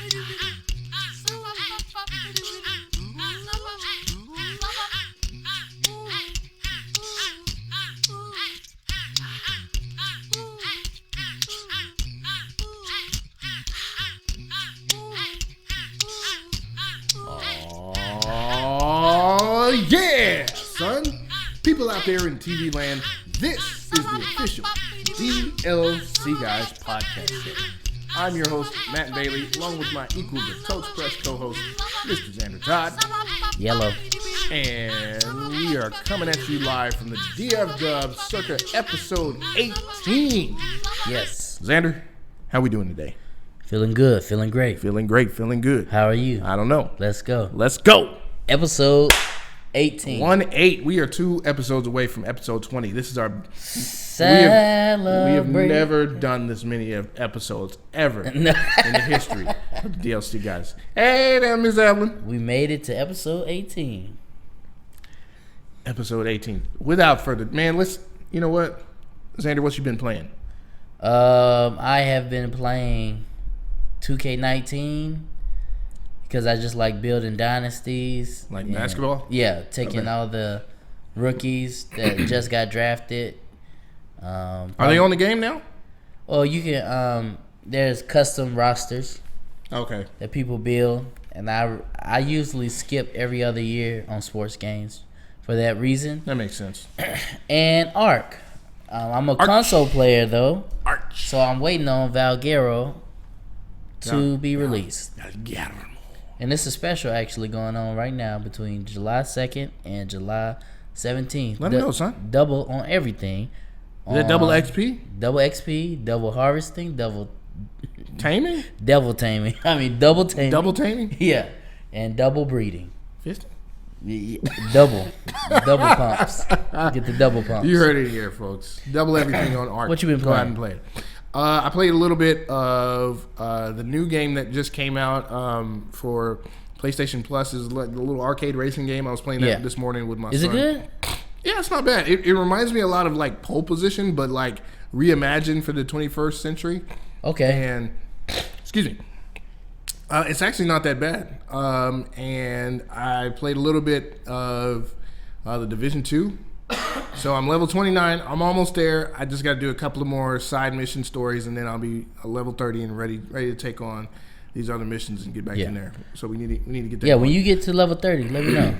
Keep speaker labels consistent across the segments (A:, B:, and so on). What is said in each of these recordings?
A: Oh, yeah, son. People out there in TV land, this is the official DLC Guys podcast show. I'm your host, Matt Bailey, along with my equal but totes press co-host, Mr. Xander Todd.
B: Yellow.
A: And we are coming at you live from the DF Dub circa episode 18.
B: Yes.
A: Xander, how we doing today?
B: Feeling good. Feeling great.
A: Feeling great, feeling good.
B: How are you?
A: I don't know.
B: Let's go.
A: Let's go.
B: Episode 18.
A: 1-8. We are 2 episodes away from episode 20. This is our... We have never done this many episodes ever in the history of the DLC Guys. Hey there, Ms. Evelyn.
B: We made it to episode 18.
A: Episode 18. Without further... Man, let's... You know what? Xander, what you been playing?
B: I have been playing 2K19 because I just like building dynasties.
A: Like basketball?
B: Yeah, taking all the rookies that just got drafted.
A: Are they on the game now?
B: Well, you can. There's custom rosters.
A: Okay.
B: That people build, and I usually skip every other year on sports games for that reason.
A: That makes sense.
B: And Arc. I'm a console player though,
A: Arch.
B: so I'm waiting on Valguero to be released. And this is special actually going on right now between July 2nd and July 17th.
A: Let me know, son.
B: Double on everything.
A: Is that double XP?
B: Double XP, double harvesting, double
A: taming?
B: Double taming. I mean double taming.
A: Double taming?
B: Yeah. And double breeding.
A: Fisting?
B: Double pumps. Get the double pumps.
A: You heard it here, folks. Double everything on Arc.
B: What you been playing?
A: Go ahead and play it. I played a little bit of the new game that just came out for PlayStation Plus. Is the little arcade racing game. I was playing that this morning with my son.
B: Is it good?
A: Yeah, it's not bad. It reminds me a lot of like Pole Position, but like reimagined for the 21st century.
B: Okay.
A: And excuse me. It's actually not that bad. And I played a little bit of the Division 2. So I'm level 29. I'm almost there. I just got to do a couple of more side mission stories, and then I'll be a level 30 and ready to take on these other missions and get back in there. So we need to get that.
B: Yeah, when you get to level 30, let me know.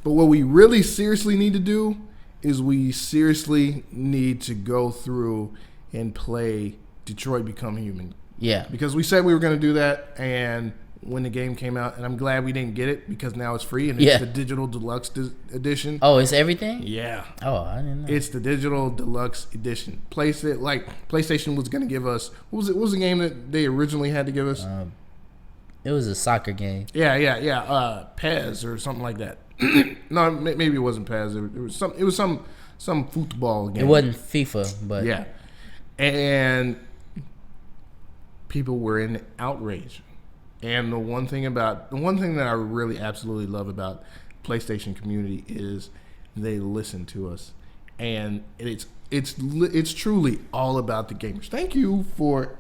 A: But what we really seriously need to do is we seriously need to go through and play Detroit Become Human.
B: Yeah.
A: Because we said we were going to do that, and when the game came out, and I'm glad we didn't get it because now it's free, and it's the digital deluxe edition.
B: Oh, it's everything?
A: Yeah.
B: Oh, I didn't know.
A: It's the digital deluxe edition. PlayStation was going to give us, what was the game that they originally had to give us?
B: It was a soccer game.
A: Yeah. PES or something like that. No, maybe it wasn't PES. It was some football game.
B: It wasn't FIFA, but
A: yeah. And people were in outrage. And the one thing that I really absolutely love about PlayStation community is they listen to us, and it's truly all about the gamers. Thank you for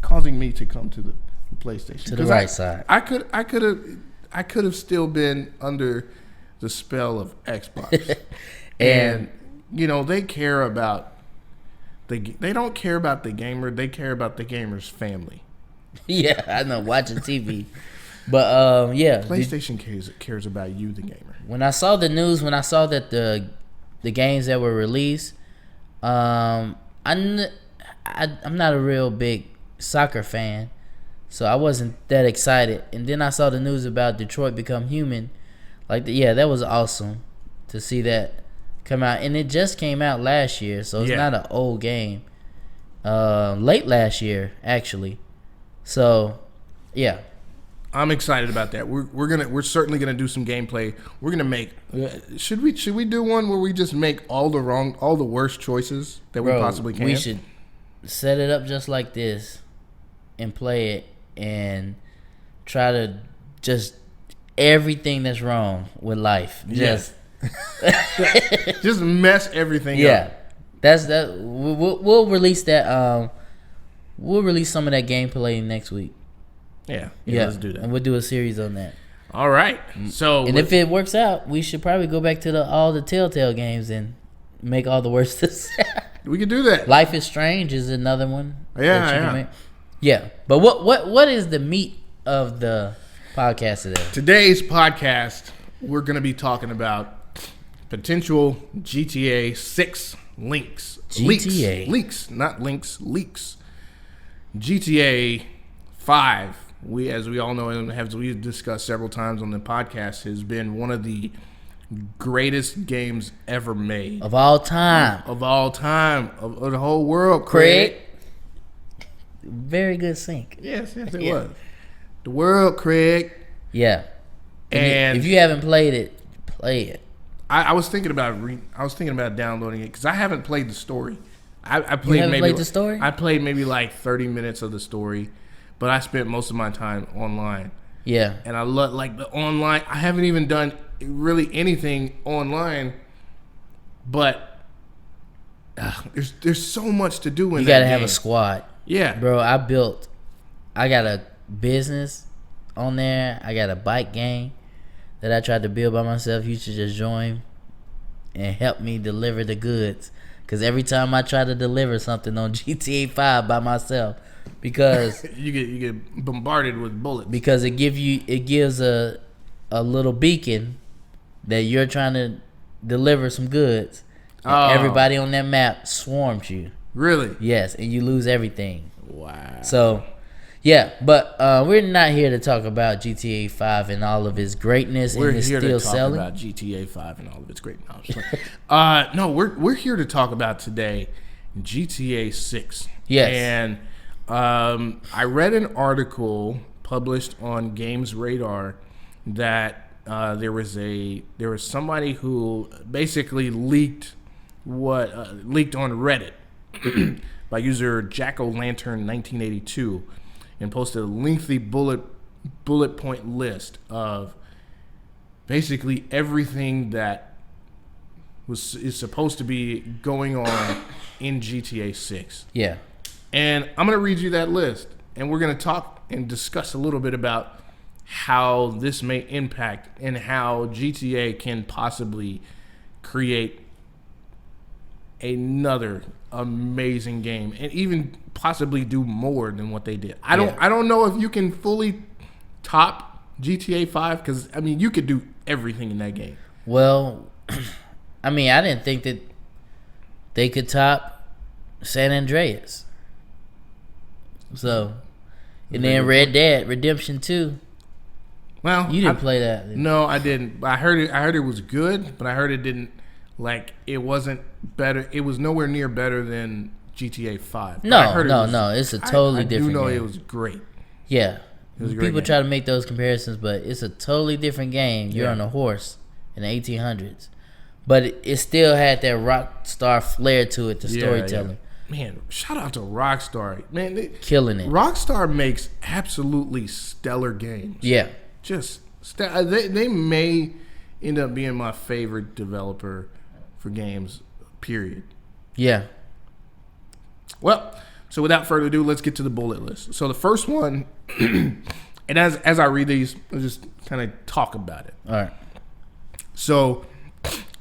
A: causing me to come to the PlayStation
B: to the right side.
A: I could have still been under the spell of Xbox, and they care about they don't care about the gamer. They care about the gamer's family.
B: Yeah, I know, watching TV. But,
A: PlayStation cares about you, the gamer.
B: When I saw the news, when I saw that the games that were released, I'm not a real big soccer fan, so I wasn't that excited. And then I saw the news about Detroit Become Human. That was awesome to see that come out. And it just came out last year, so it's not an old game. Late last year, actually. So, yeah,
A: I'm excited about that. We're certainly gonna do some gameplay. We're gonna make. Should we do one where we just make all the worst choices that we possibly can?
B: We should set it up just like this, and play it, and try to just everything that's wrong with life. Just
A: mess everything up.
B: Yeah, that's that. We'll release that. We'll release some of that gameplay next week.
A: Yeah,
B: Yeah,
A: let's do that.
B: and we'll do a series on that.
A: All right. So,
B: And if it works out, we should probably go back to all the Telltale games and make all the worst.
A: we could do that.
B: Life is Strange is another one.
A: Yeah.
B: Yeah. But what is the meat of the podcast today?
A: Today's podcast, we're going to be talking about potential GTA 6 leaks.
B: GTA.
A: Leaks, not links, leaks. GTA 5, as we all know, and as we've discussed several times on the podcast, has been one of the greatest games ever made.
B: Of all time.
A: Of the whole world, Craig.
B: Very good sync.
A: Yes, it was. The world, Craig.
B: Yeah.
A: And
B: if you haven't played it, play it.
A: I was thinking about downloading it because I haven't played the story. I played
B: you haven't
A: maybe
B: played the story?
A: I played maybe like 30 minutes of the story, but I spent most of my time online.
B: Yeah.
A: And I love like the online. I haven't even done really anything online, but there's so much to do in
B: you
A: that
B: gotta have
A: game.
B: a squad.
A: Yeah,
B: bro. I got a business on there. I got a bike gang that I tried to build by myself. You should just join and help me deliver the goods. Because every time I try to deliver something on GTA 5 by myself, because
A: you get bombarded with bullets.
B: Because it gives a little beacon that you're trying to deliver some goods. And everybody on that map swarms you.
A: Really?
B: Yes, and you lose everything.
A: Wow.
B: So, yeah, but we're not here to talk about GTA 5 and all of its greatness.
A: We're
B: and it's
A: here
B: still
A: to talk
B: selling.
A: about GTA 5 and all of its greatness. No, we're here to talk about today GTA 6.
B: Yes.
A: And I read an article published on Games Radar that there was somebody who basically leaked on Reddit by user Jack-O-Lantern1982 and posted a lengthy bullet point list of basically everything that is supposed to be going on in GTA 6.
B: Yeah.
A: And I'm going to read you that list, and we're going to talk and discuss a little bit about how this may impact and how GTA can possibly create another amazing game and even possibly do more than what they did. I don't know if you can fully top GTA 5 because I mean you could do everything in that game.
B: Well, I mean I didn't think that they could top San Andreas. So, and then Red Dead Redemption 2.
A: Well,
B: you didn't play that.
A: No, I didn't. I heard it was good, but I heard it didn't. Like it wasn't better. It was nowhere near better than GTA 5.
B: No. It's a totally different game.
A: I do know it was great.
B: Yeah.
A: It was a great
B: People
A: game.
B: try to make those comparisons, but it's a totally different game. You're
A: Yeah.
B: on a horse in the 1800s. But it still had that Rockstar flair to it, the storytelling.
A: Yeah. Man, shout out to Rockstar. Man,
B: Killing it.
A: Rockstar makes absolutely stellar games.
B: Yeah.
A: Just they may end up being my favorite developer for games, period.
B: Yeah.
A: Well, so without further ado, let's get to the bullet list. So the first one, and as I read these, I'll just kind of talk about it.
B: All right.
A: So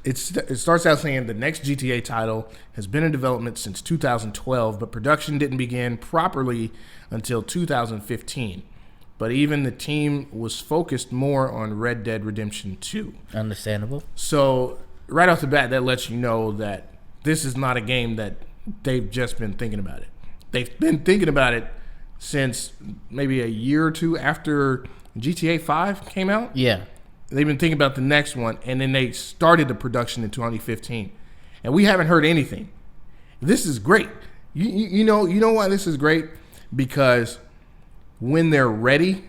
A: it starts out saying the next GTA title has been in development since 2012, but production didn't begin properly until 2015. But even the team was focused more on Red Dead Redemption 2.
B: Understandable.
A: So right off the bat, that lets you know that this is not a game that they've just been thinking about it. They've been thinking about it since maybe a year or two after GTA 5 came out.
B: Yeah.
A: They've been thinking about the next one, and then they started the production in 2015. And we haven't heard anything. This is great. You know why this is great? Because when they're ready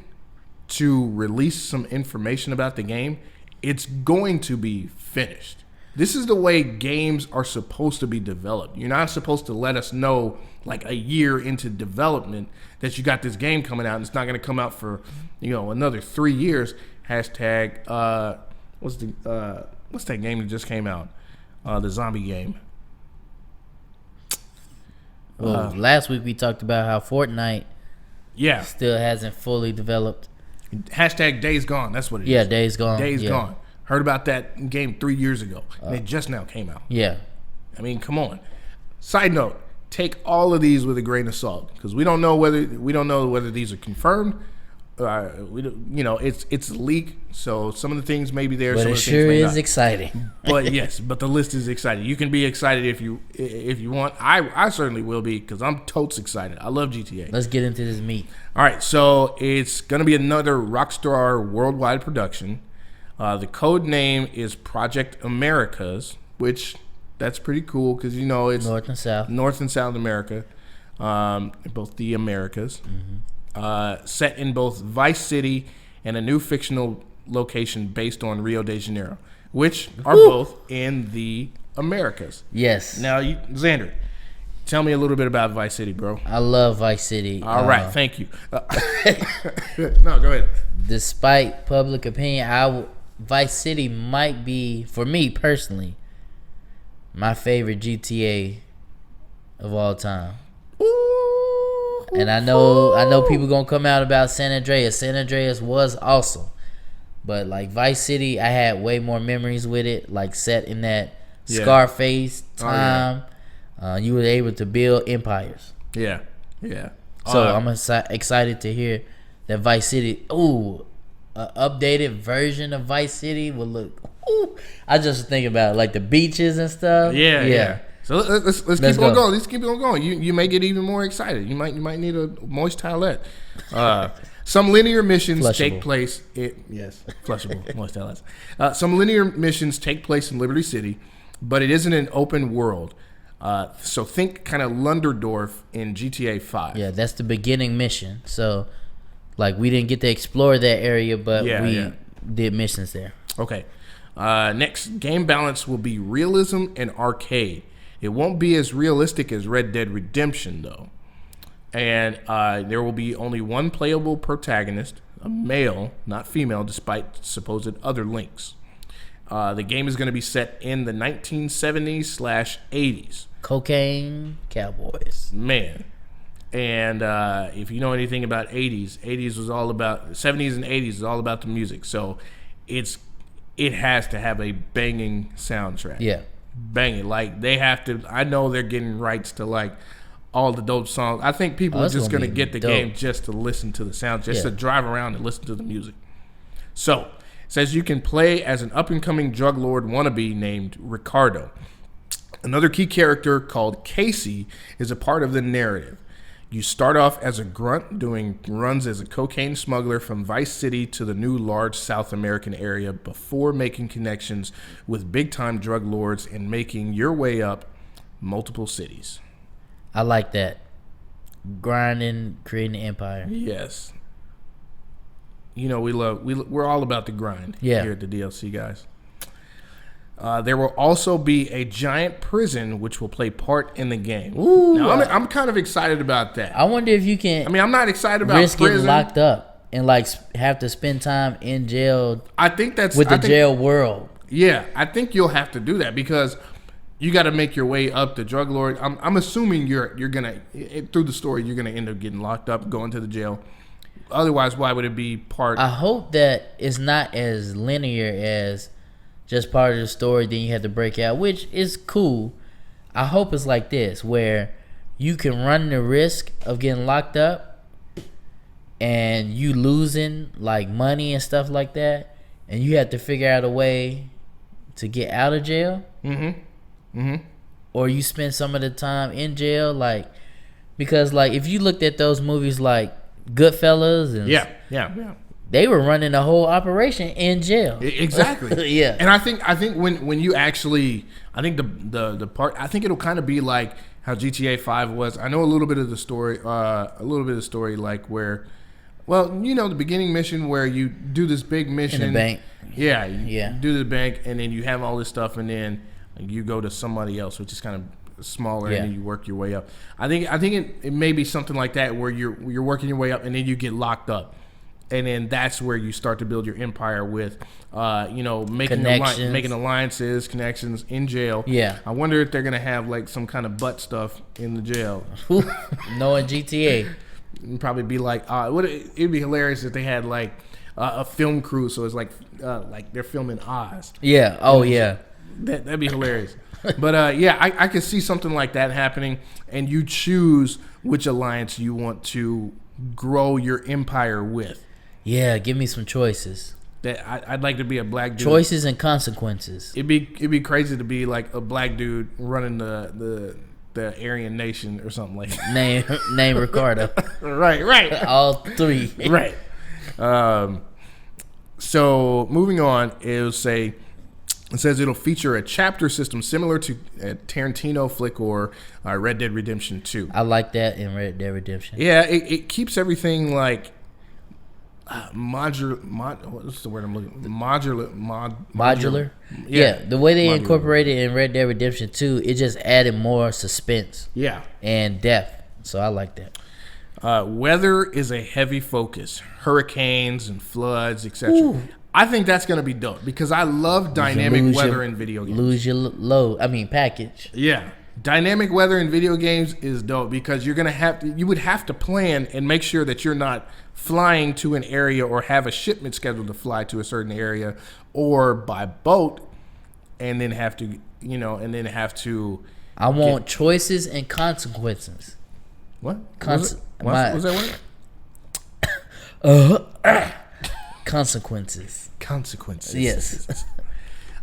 A: to release some information about the game, it's going to be finished. This is the way games are supposed to be developed. You're not supposed to let us know like a year into development that you got this game coming out and it's not going to come out for, another 3 years. Hashtag, what's that game that just came out? The zombie game.
B: Well, last week we talked about how Fortnite
A: Yeah.
B: still hasn't fully developed.
A: Hashtag Days Gone. That's what it is.
B: Yeah, Days Gone.
A: Days
B: yeah.
A: Gone. Heard about that game 3 years ago, and it just now came out.
B: Yeah.
A: I mean, come on. Side note: take all of these with a grain of salt, because we don't know whether these are confirmed. It's a leak, so some of the things may be there.
B: But
A: some
B: it
A: of the
B: sure
A: things may
B: is
A: not.
B: exciting.
A: But yes, but the list is exciting. You can be excited if you want. I certainly will be, because I'm totes excited. I love GTA.
B: Let's get into this meat.
A: All right, so it's going to be another Rockstar worldwide production. The code name is Project Americas, which that's pretty cool, because it's
B: North and South
A: America, both the Americas. Set in both Vice City and a new fictional location based on Rio de Janeiro, which are both in the Americas.
B: Yes.
A: Now, Xander, tell me a little bit about Vice City, bro.
B: I love Vice City.
A: All right, thank you. No, go ahead.
B: Despite public opinion, Vice City might be, for me personally, my favorite GTA of all time. And I know people gonna come out about San Andreas. San Andreas was awesome, but like Vice City, I had way more memories with it. Like set in that Scarface time, you were able to build empires.
A: Yeah.
B: So I'm excited to hear that Vice City. Ooh, an updated version of Vice City will look. Ooh, I just think about like the beaches and stuff.
A: Yeah. So let's keep
B: go.
A: on going. Let's keep on going. You may get even more excited. You might need a moist towelette. Some linear missions take place. Flushable moist towelettes. Some linear missions take place in Liberty City, but it isn't an open world. So think kind of Lunderdorf in GTA 5.
B: Yeah, that's the beginning mission. So, like, we didn't get to explore that area, but we did missions there.
A: Okay. Next, game balance will be realism and arcade. It won't be as realistic as Red Dead Redemption, though. And there will be only one playable protagonist, a male, not female, despite supposed other links. The game is going to be set in the 1970s/80s.
B: Cocaine Cowboys.
A: Man. And if you know anything about 80s was all about, 70s and 80s is all about the music. So it has to have a banging soundtrack.
B: Yeah.
A: Banging. Like, they have to, I know they're getting rights to, like, all the dope songs. I think people are just going to get the game just to listen to the sound, just to drive around and listen to the music. So, it says you can play as an up-and-coming drug lord wannabe named Ricardo. Another key character called Casey is a part of the narrative. You start off as a grunt doing runs as a cocaine smuggler from Vice City to the new large South American area before making connections with big-time drug lords and making your way up multiple cities.
B: I like that. Grinding, creating an empire.
A: Yes. You know, we're all about the grind here at the DLC, guys. There will also be a giant prison which will play part in the game.
B: Ooh,
A: now, I'm kind of excited about that.
B: I wonder if you can.
A: I mean, I'm not excited about
B: risk
A: prison.
B: getting locked up and like have to spend time in jail.
A: I think that's
B: with the jail world.
A: Yeah, I think you'll have to do that because you got to make your way up the drug lord. I'm assuming you're gonna through the story you're gonna end up getting locked up, going to the jail. Otherwise, why would it be part?
B: I hope that it's not as linear as just part of the story, then you have to break out, which is cool. I hope it's like this, where you can run the risk of getting locked up and you losing like money and stuff like that, and you have to figure out a way to get out of jail. Or you spend some of the time in jail, like, because like if you looked at those movies like Goodfellas and
A: yeah.
B: They were running the whole operation in jail.
A: Exactly.
B: Yeah.
A: And I think when you actually, I think the part, I think it'll kind of be like how GTA 5 was. I know a little bit of the story, like where, well, you know, the beginning mission where you do this big mission
B: in the bank.
A: Yeah. You do the bank, and then you have all this stuff, and then you go to somebody else, which is kind of smaller, and then you work your way up. I think it may be something like that where you're working your way up, and then you get locked up. And then that's where you start to build your empire with, making alliances, connections in jail.
B: Yeah.
A: I wonder if they're going to have like some kind of butt stuff in the jail.
B: Knowing GTA.
A: It'd probably be like it'd be hilarious if they had like a film crew, so it's like they're filming Oz.
B: Yeah. Oh yeah.
A: That'd be hilarious. But yeah, I could see something like that happening, and you choose which alliance you want to grow your empire with.
B: Yeah, give me some choices.
A: That I'd like to be a black dude.
B: Choices and consequences.
A: It'd be crazy to be like a black dude running the Aryan Nation or something like that.
B: Name Ricardo.
A: Right.
B: All three.
A: Right. So moving on, it says it'll feature a chapter system similar to a Tarantino flick or Red Dead Redemption 2.
B: I like that in Red Dead Redemption.
A: Yeah, it keeps everything like modular. What's the word I'm looking for? Modular.
B: Yeah, the way they
A: modular.
B: Incorporated in Red Dead Redemption 2, it just added more suspense.
A: Yeah.
B: And depth. So I like that.
A: Weather is a heavy focus. Hurricanes and floods, etc. I think that's going to be dope because I love dynamic weather in video games.
B: Lose your package.
A: Yeah. Dynamic weather in video games is dope because you would have to plan and make sure that you're not flying to an area or have a shipment scheduled to fly to a certain area or by boat and then have to,
B: I want choices and consequences.
A: What? What's that word?
B: Consequences. Yes.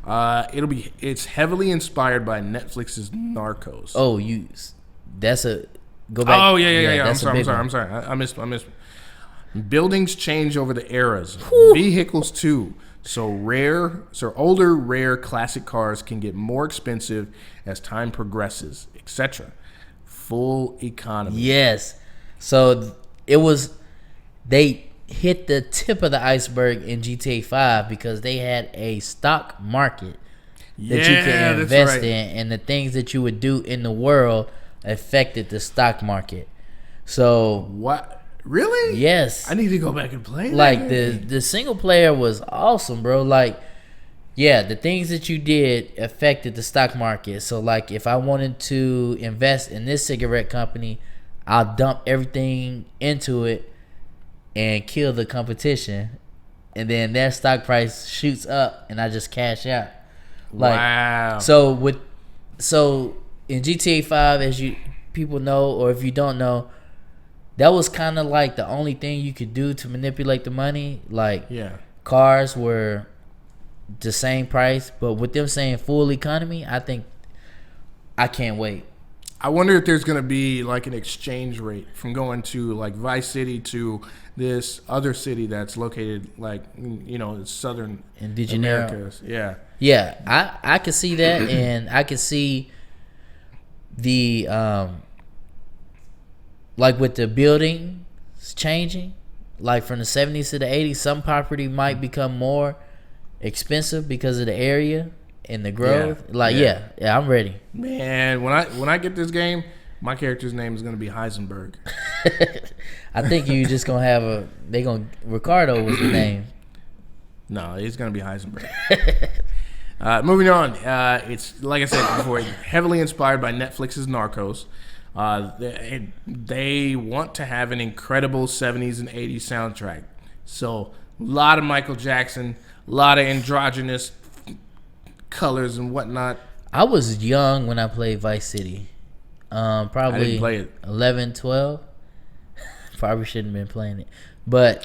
A: It's heavily inspired by Netflix's Narcos.
B: Oh, go back.
A: Oh yeah. I'm sorry. I missed. Buildings change over the eras. Vehicles too. So older, rare classic cars can get more expensive as time progresses, etc. Full economy.
B: Yes. So they hit the tip of the iceberg in GTA 5 because they had a stock market that you can invest in, and the things that you would do in the world affected the stock market. So
A: what? Really?
B: Yes.
A: I need to go back and play that.
B: Like the single player was awesome, bro. Like, yeah, the things that you did affected the stock market. So like if I wanted to invest in this cigarette company, I'll dump everything into it and kill the competition, and then their stock price shoots up and I just cash out. Like,
A: wow.
B: So in GTA 5, as people know, or if you don't know, that was kind of like the only thing you could do to manipulate the money. Like, cars were the same price, but with them saying full economy, I can't wait.
A: I wonder if there's going to be like an exchange rate from going to like Vice City to this other city that's located like, southern Americas. Yeah.
B: Yeah, I could see that, and I could see the like with the buildings changing, like from the 70s to the 80s, some property might become more expensive because of the area and the growth. Yeah, I'm ready.
A: Man, when I get this game, my character's name is gonna be Heisenberg.
B: I think you just gonna have Ricardo was the name.
A: No, he's gonna be Heisenberg. Moving on, it's like I said before, heavily inspired by Netflix's Narcos. They want to have an incredible 70s and 80s soundtrack. So a lot of Michael Jackson, a lot of androgynous colors and whatnot.
B: I was young when I played Vice City. Probably
A: I didn't play it.
B: 11, 12. Probably shouldn't have been playing it. But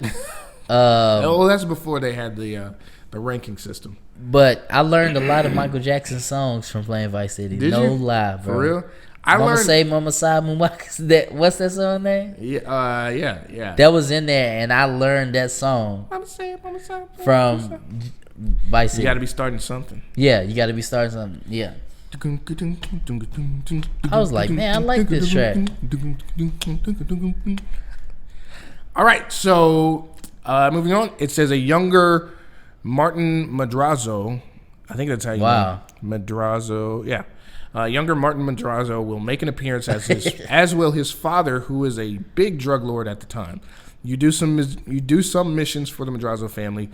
A: that's before they had the ranking system.
B: But I learned a lot of Michael Jackson songs from playing Vice City.
A: Did you?
B: Lie, bro.
A: For real?
B: Mama Say, Mama Side, what's that song name?
A: Yeah.
B: That was in there, and I learned that song
A: Mama Say, Mama Side,
B: from Vice City.
A: You got to be starting something.
B: Yeah, you got to be starting something. Yeah. I was like, man, I like this track.
A: All right, so moving on. It says a younger Martin Madrazo. I think that's how you know Madrazo. Yeah. Younger Martin Madrazo will make an appearance as will his father, who is a big drug lord at the time. You do some missions for the Madrazo family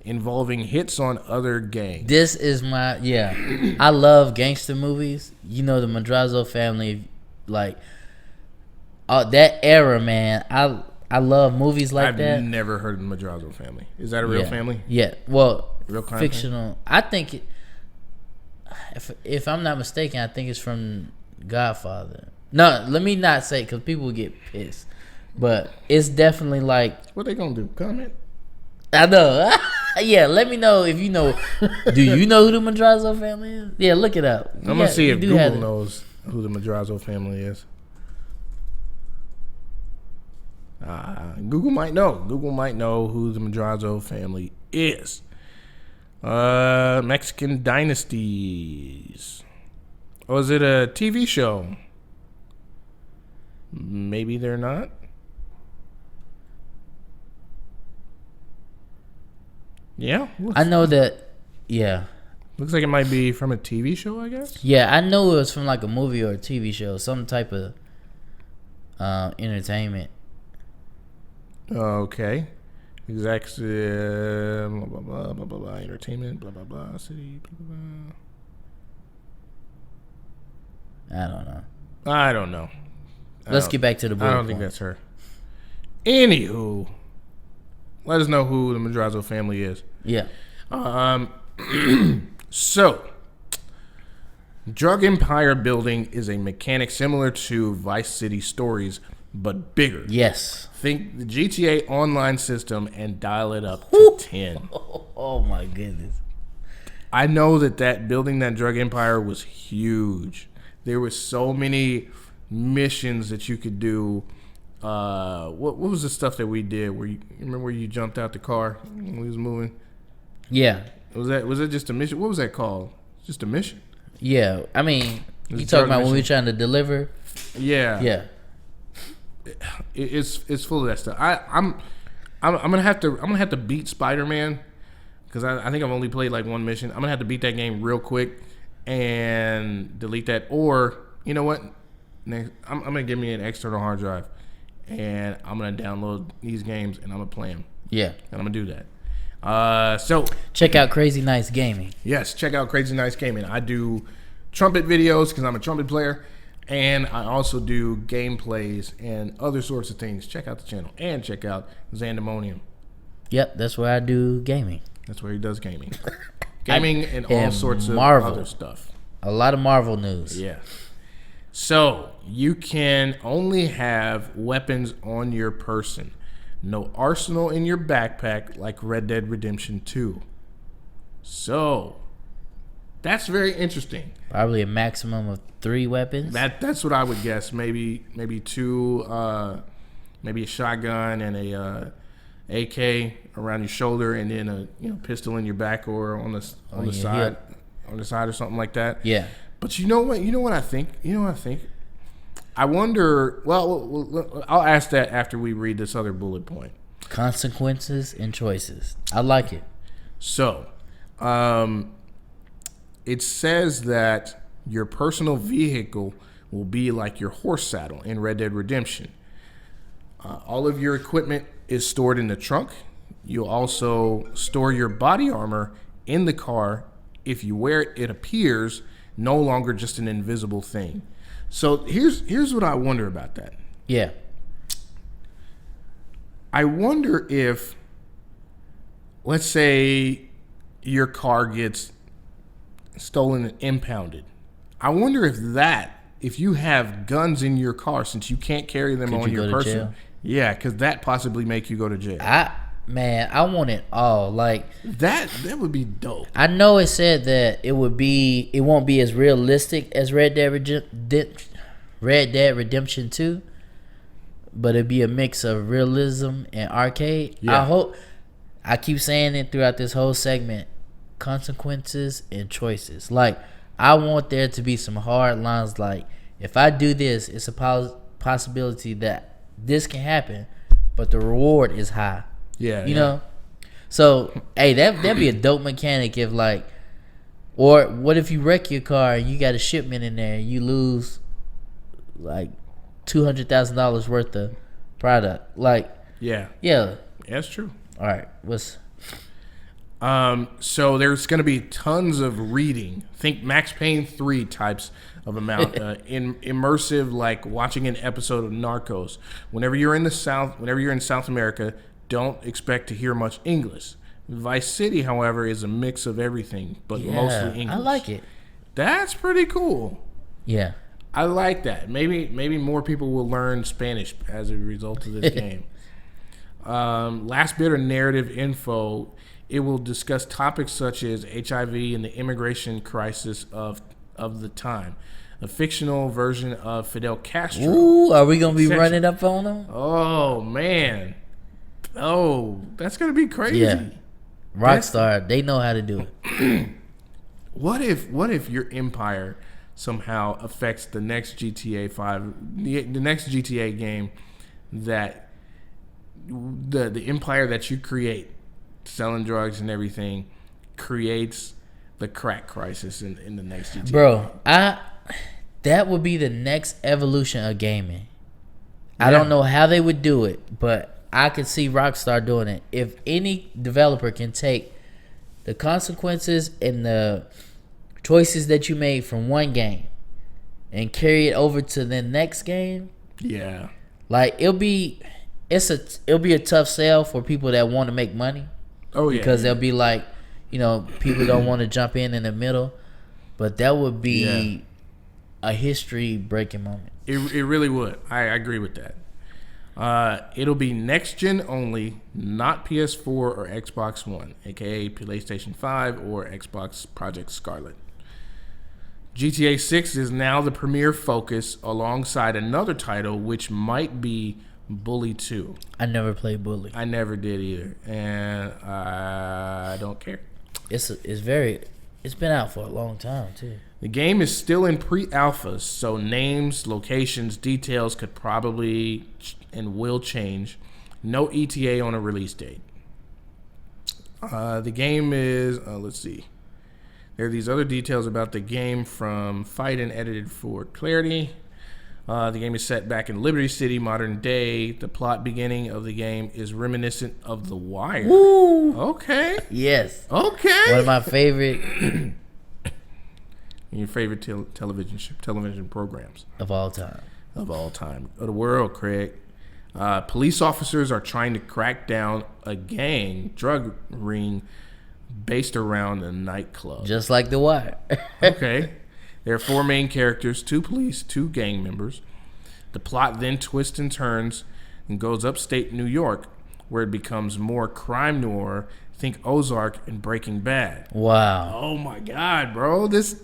A: involving hits on other gangs.
B: This is I love gangster movies. The Madrazo family, like, that era, man. I love movies like
A: I've
B: that.
A: never heard of the Madrazo family. Is that a real family?
B: Yeah. Well,
A: Real crime
B: fictional. I think it, if I'm not mistaken, I think it's from Godfather. No, let me not say because people get pissed. But it's definitely like
A: What they gonna do? Comment?
B: I know. Yeah, let me know if you know. Do you know who the Madrazo family is? Yeah, look it up.
A: I'm gonna see if Google knows who the Madrazo family is. Google might know. Google might know who the Madrazo family is. Mexican dynasties. Or is it a TV show? Maybe they're not. Yeah.
B: I know that. Yeah.
A: Looks like it might be from a TV show, I guess.
B: Yeah, I know it was from like a movie or a TV show, some type of entertainment.
A: Okay. Exact. Blah, blah, blah, blah, blah, blah, entertainment, blah, blah, blah, city, blah, blah,
B: I don't know.
A: blah. I don't know.
B: Let's get back to the bullet
A: I don't think that's her. Anywho, let us know who the Madrazo family is.
B: Yeah.
A: So, Drug Empire building is a mechanic similar to Vice City Stories, but bigger.
B: Yes.
A: Think the GTA Online system and dial it up to 10.
B: Oh my goodness.
A: I know that building that Drug Empire was huge. There was so many missions that you could do. What was the stuff that we did? Where you remember where you jumped out the car when we was moving?
B: Yeah.
A: Was it just a mission? What was that called? Just a mission?
B: Yeah. I mean,
A: It's
B: you talking about when
A: mission.
B: we were trying to deliver?
A: Yeah.
B: Yeah.
A: It's full of that stuff. I'm gonna have to beat Spider-Man because I think I've only played like one mission. I'm gonna have to beat that game real quick and delete that. Or you know what? Next, I'm gonna give me an external hard drive and I'm gonna download these games and I'm gonna play them.
B: Yeah.
A: And I'm gonna do that. So
B: check out Crazy Nice Gaming.
A: yes, check out Crazy Nice Gaming. I do trumpet videos because I'm a trumpet player. And I also do gameplays and other sorts of things. Check out the channel and check out Zandemonium.
B: Yep, that's where I do gaming.
A: That's where he does gaming. Gaming and all
B: and
A: sorts of
B: Marvel.
A: other stuff.
B: A lot of Marvel news.
A: Yeah. So you can only have weapons on your person. No arsenal in your backpack like Red Dead Redemption 2. So that's very interesting.
B: Probably a maximum of 3 weapons.
A: That's what I would guess. Maybe 2, maybe a shotgun and a AK around your shoulder, and then a pistol in your back or on the side, or something like that.
B: Yeah.
A: But you know what I think. I wonder. Well, I'll ask that after we read this other bullet point.
B: Consequences and choices. I like it.
A: So, it says that your personal vehicle will be like your horse saddle in Red Dead Redemption. All of your equipment is stored in the trunk. You'll also store your body armor in the car. If you wear it, it appears no longer just an invisible thing. So here's what I wonder about that.
B: Yeah.
A: I wonder if, let's say, your car gets stolen and impounded. I wonder if you have guns in your car, since you can't carry them on your person.
B: Jail?
A: Yeah, because that possibly make you go to jail.
B: I want it all. Like
A: that would be dope.
B: I know it said that it won't be as realistic as Red Dead Redemption 2, but it'd be a mix of realism and arcade.
A: Yeah.
B: I keep saying it throughout this whole segment, consequences and choices. Like I want there to be some hard lines, like if I do this, it's a possibility that this can happen, but the reward is high.
A: Yeah.
B: You know? So, hey, that'd be a dope mechanic if like, or what if you wreck your car and you got a shipment in there and you lose like $200,000 worth of product? Like,
A: Yeah.
B: yeah.
A: That's true.
B: All right.
A: So there's going to be tons of reading. Think Max Payne 3 types of amount. Immersive, like watching an episode of Narcos. Whenever you're in South America, don't expect to hear much English. Vice City, however, is a mix of everything, but mostly English.
B: I like it.
A: That's pretty cool.
B: Yeah.
A: I like that. Maybe more people will learn Spanish as a result of this game. Last bit of narrative info. It will discuss topics such as HIV and the immigration crisis of the time. A fictional version of Fidel Castro.
B: Ooh, are we gonna be running up on them?
A: Oh man. Oh, that's gonna be crazy.
B: Yeah. Rockstar, they know how to do it.
A: What if your empire somehow affects the next GTA 5, the next GTA game, that the empire that you create, selling drugs and everything, creates the crack crisis in the next GTA.
B: Bro, that would be the next evolution of gaming. I don't know how they would do it, but I could see Rockstar doing it. If any developer can take the consequences and the choices that you made from one game and carry it over to the next game,
A: yeah,
B: like it'll be a tough sell for people that want to make money.
A: Oh yeah,
B: because they'll be like, people don't want to jump in the middle, but that would be a history breaking moment.
A: It really would. I agree with that. It'll be next gen only, not PS4 or Xbox One, aka PlayStation 5 or Xbox Project Scarlet. GTA 6 is now the premier focus alongside another title, which might be Bully 2.
B: I never played Bully.
A: I never did either, and I don't care.
B: It's been out for a long time too.
A: The game is still in pre-alpha, so names, locations, details could probably and will change. No ETA on a release date. The game is, let's see. There are these other details about the game from Fight and edited for clarity. The game is set back in Liberty City, modern day. The plot beginning of the game is reminiscent of The Wire.
B: Woo!
A: Okay.
B: Yes.
A: Okay.
B: One of my favorite
A: Your favorite television programs
B: of all time.
A: Of the world, Craig. Police officers are trying to crack down a drug ring based around a nightclub.
B: Just like The Wire.
A: Okay. There are 4 main characters, 2 police, 2 gang members. The plot then twists and turns and goes upstate New York, where it becomes more crime noir. Think Ozark and Breaking Bad.
B: Wow.
A: Oh my God, bro! This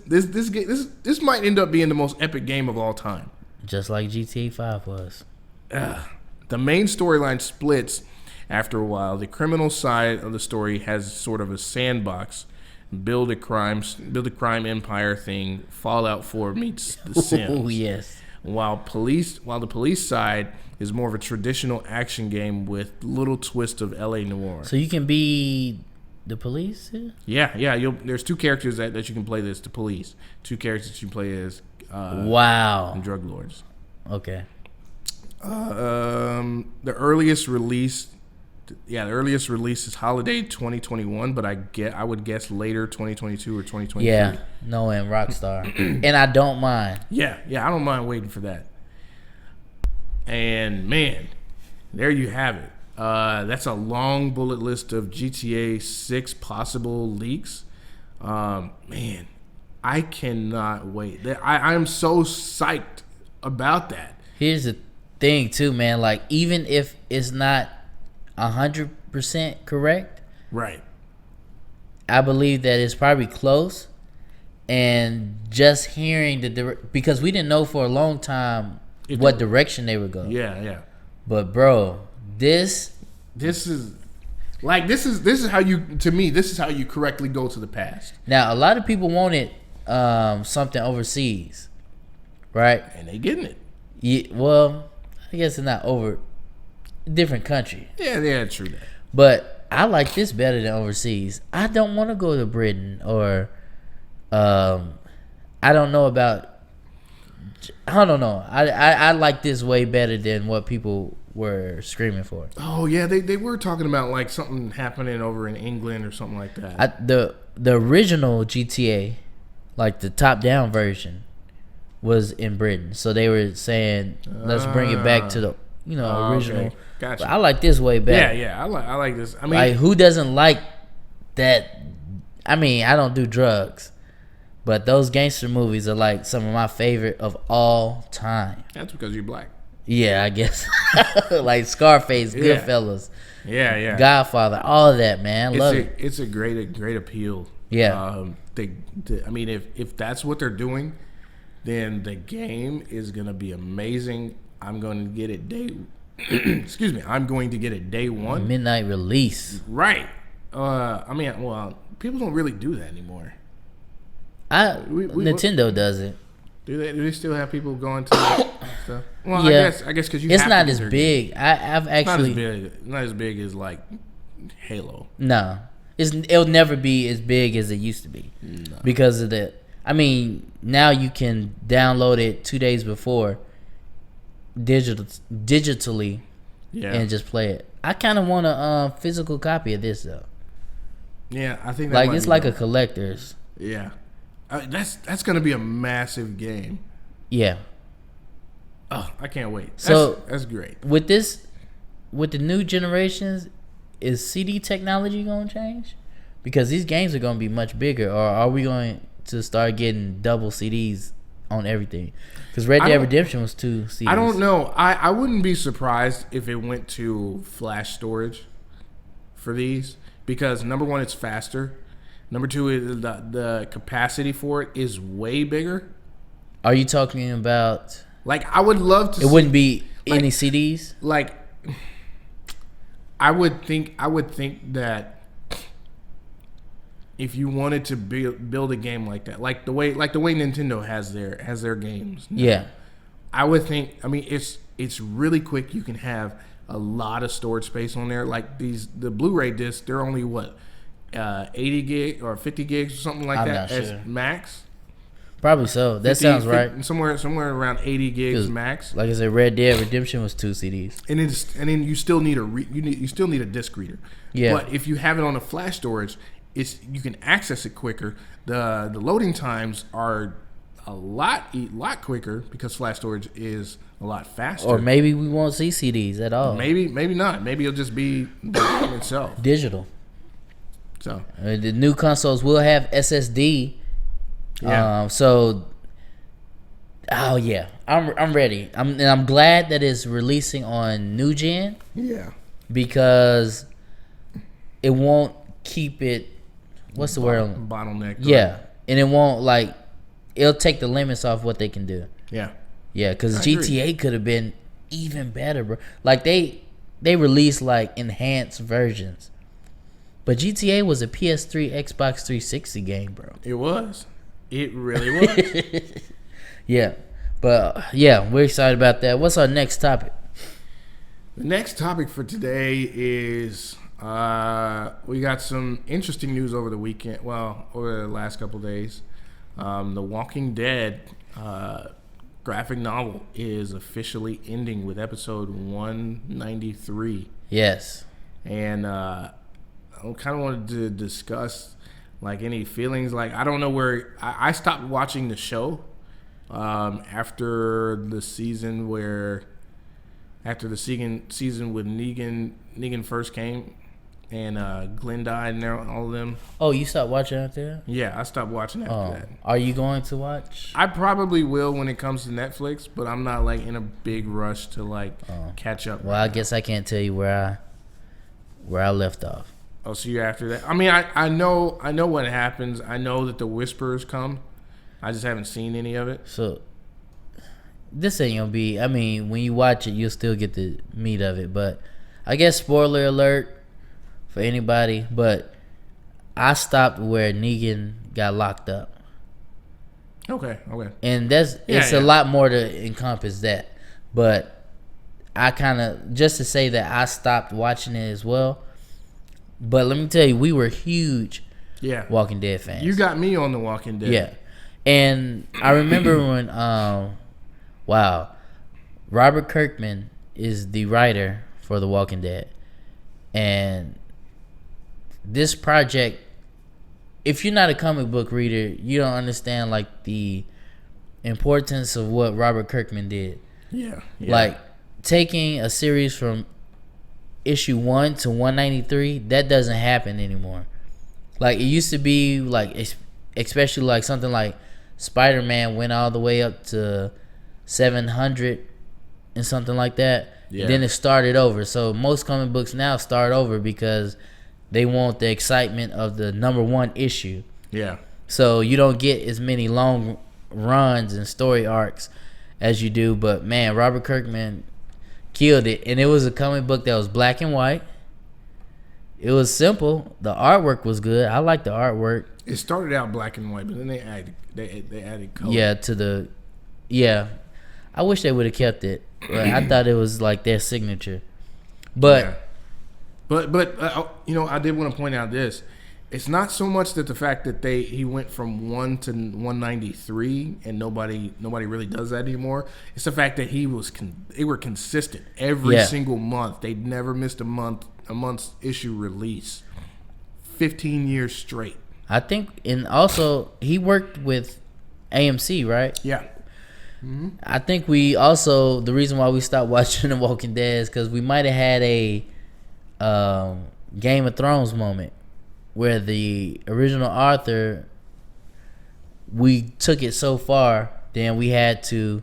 A: might end up being the most epic game of all time.
B: Just like GTA 5 was.
A: The main storyline splits after a while. The criminal side of the story has sort of a sandbox, build a crime empire thing. Fallout 4 meets The Sims.
B: Oh yes.
A: While the police side is more of a traditional action game with little twist of LA noir.
B: So you can be the police?
A: Yeah. There's 2 characters that you can play as the police. 2 characters that you play as drug lords.
B: Okay.
A: The earliest release is holiday 2021, but I would guess later 2022 or 2023.
B: Yeah, knowing Rockstar. And I don't mind.
A: Yeah, I don't mind waiting for that. And man, there you have it. That's a long bullet list of GTA 6 possible leaks. Man, I cannot wait. I'm so psyched about that.
B: Here's the thing too, man. Like, even if it's not 100% correct,
A: right?
B: I believe that it's probably close. And just hearing because we didn't know for a long time what direction they would go.
A: Yeah.
B: But bro, this
A: is how you correctly go to the past.
B: Now, a lot of people wanted something overseas, right?
A: And they getting it.
B: Yeah, well, I guess it's not over. Different country.
A: Yeah, true that.
B: But I like this better than overseas. I don't want to go to Britain or I don't know about I don't know. I like this way better than what people were screaming for.
A: Oh yeah, they were talking about like something happening over in England or something like that.
B: The original GTA, like the top down version, was in Britain. So they were saying let's bring it back to the original.
A: Okay. Gotcha.
B: But I like this way better.
A: Yeah, I like this. I mean,
B: like who doesn't like that? I mean, I don't do drugs. But those gangster movies are like some of my favorite of all time.
A: that's because you're black.
B: Yeah, I guess. Like Scarface, Goodfellas,
A: Yeah.
B: Godfather, all of that, man. Love it.
A: It's a great appeal.
B: Yeah.
A: I mean, if that's what they're doing, then the game is gonna be amazing. I'm going to get it day. Excuse me. I'm going to get it day one.
B: Midnight release.
A: Right. I mean, well, people don't really do that anymore.
B: Nintendo does it.
A: Do they still have people going to that stuff? Well,
B: Yeah.
A: I guess because
B: It's not as big. I've actually
A: not as big as like Halo.
B: no. It'll never be as big as it used to be because of the. I mean, now you can download it 2 days before, digitally, and just play it. I kind of want a physical copy of this though.
A: Yeah, I think that
B: Like
A: might
B: it's
A: be
B: like
A: dope.
B: a collector's.
A: Yeah, that's gonna be a massive game.
B: Yeah.
A: Oh, I can't wait.
B: So
A: that's great.
B: with the new generations, is CD technology gonna change? Because these games are gonna be much bigger, or are we going to start getting double CDs on everything? Because Red Dead Redemption was 2 CDs.
A: I don't know. I wouldn't be surprised if it went to flash storage for these because number one, it's faster. Number two, is the capacity for it is way bigger.
B: Are you talking about?
A: Like I would love to.
B: It wouldn't be any CDs.
A: Like I would think that if you wanted to build a game like that, like the way Nintendo has their games now,
B: Yeah.
A: I would think. I mean, it's really quick. You can have a lot of storage space on there. Like the Blu-ray discs, they're only 80 gig or 50 gigs or something like
B: I'm
A: that
B: not sure.
A: as max.
B: Probably so. That
A: 50,
B: sounds right.
A: Somewhere around 80 gigs max.
B: Like I said, Red Dead Redemption was 2 CDs.
A: And then you still need you still need a disc reader.
B: Yeah.
A: But if you have it on a flash storage, you can access it quicker. The loading times are a lot quicker because flash storage is a lot faster.
B: Or maybe we won't see CDs at all.
A: Maybe not. Maybe it'll just be the game itself.
B: Digital.
A: So
B: The new consoles will have SSD.
A: yeah.
B: Oh yeah, I'm ready. I'm glad that it's releasing on new gen
A: Yeah.
B: because it won't keep it. What's the word?
A: Bottleneck.
B: Yeah, and it won't it'll take the limits off what they can do.
A: Yeah.
B: Yeah, because
A: I agree.
B: GTA could have been even better, bro. Like they released like enhanced versions, but GTA was a PS3, Xbox 360 game, bro.
A: It was. It really was.
B: Yeah, but yeah, we're excited about that. What's our next topic?
A: The next topic for today is we got some interesting news over the weekend. Well, over the last couple of days, The Walking Dead graphic novel is officially ending with episode 193.
B: Yes.
A: And I kind of wanted to discuss like any feelings. Like I don't know where I stopped watching the show after the season with Negan first came and Glenn died and all of them.
B: Oh, you stopped watching after that?
A: Yeah, I stopped watching after that.
B: Are you going to watch?
A: I probably will when it comes to Netflix, but I'm not like in a big rush to catch up.
B: Well, I guess I can't tell you where I left off.
A: Oh, so you're after that? I mean, I know what happens. I know that the whispers come. I just haven't seen any of it.
B: So this ain't gonna be. I mean, when you watch it, you'll still get the meat of it. But I guess spoiler alert for anybody. But I stopped where Negan got locked up.
A: Okay.
B: And it's a lot more to encompass that. But I kind of, just to say that I stopped watching it as well. But let me tell you, we were huge Walking Dead fans.
A: You got me on The Walking Dead.
B: Yeah. And I remember when wow, Robert Kirkman is the writer for The Walking Dead, and this project, if you're not a comic book reader, you don't understand like the importance of what Robert Kirkman did.
A: Yeah.
B: Like taking a series from issue 1 to 193, that doesn't happen anymore. Like it used to be, like especially like something like Spider-Man went all the way up to 700 and something like that. Yeah. Then it started over. So most comic books now start over because they want the excitement of the number 1 issue.
A: Yeah.
B: So you don't get as many long runs and story arcs as you do. But man, Robert Kirkman killed it. And it was a comic book that was black and white. It was simple. The artwork was good. I like the artwork.
A: It started out black and white, but then they added color.
B: Yeah. I wish they would have kept it. But I thought it was like their signature. But
A: yeah. But I did want to point out this. It's not so much that the fact that he went from 1 to 193 and nobody really does that anymore. It's the fact that they were consistent every single month. They never missed a month's issue release. 15 years straight.
B: I think, and also he worked with AMC, right?
A: Yeah.
B: Mm-hmm. I think we also, the reason why we stopped watching The Walking Dead is because we might have had a Game of Thrones moment where the original author, we took it so far, then we had to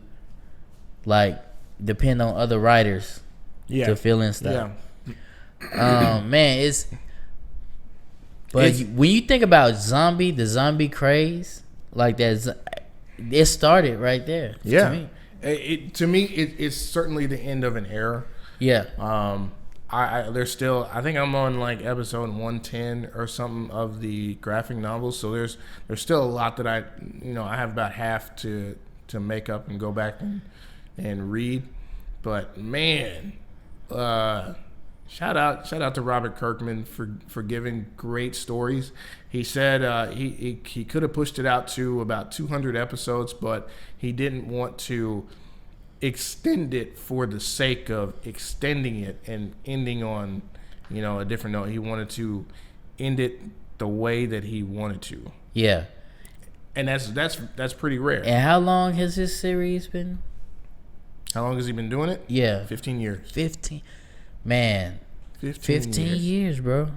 B: like depend on other writers to fill in stuff. Yeah. Man, when you think about the zombie craze, like that, it started right there.
A: Yeah. To me, it's certainly the end of an era.
B: Yeah.
A: There's still, I think I'm on like episode 110 or something of the graphic novels. So there's still a lot that I have about half to make up and go back and read. But man, shout out to Robert Kirkman for giving great stories. He said he could have pushed it out to about 200 episodes, but he didn't want to extend it for the sake of extending it and ending on a different note. He wanted to end it the way that he wanted to.
B: Yeah.
A: And that's pretty rare.
B: And how long has this series been?
A: How long has he been doing it?
B: Yeah.
A: 15 years.
B: 15. Man. 15 years, bro.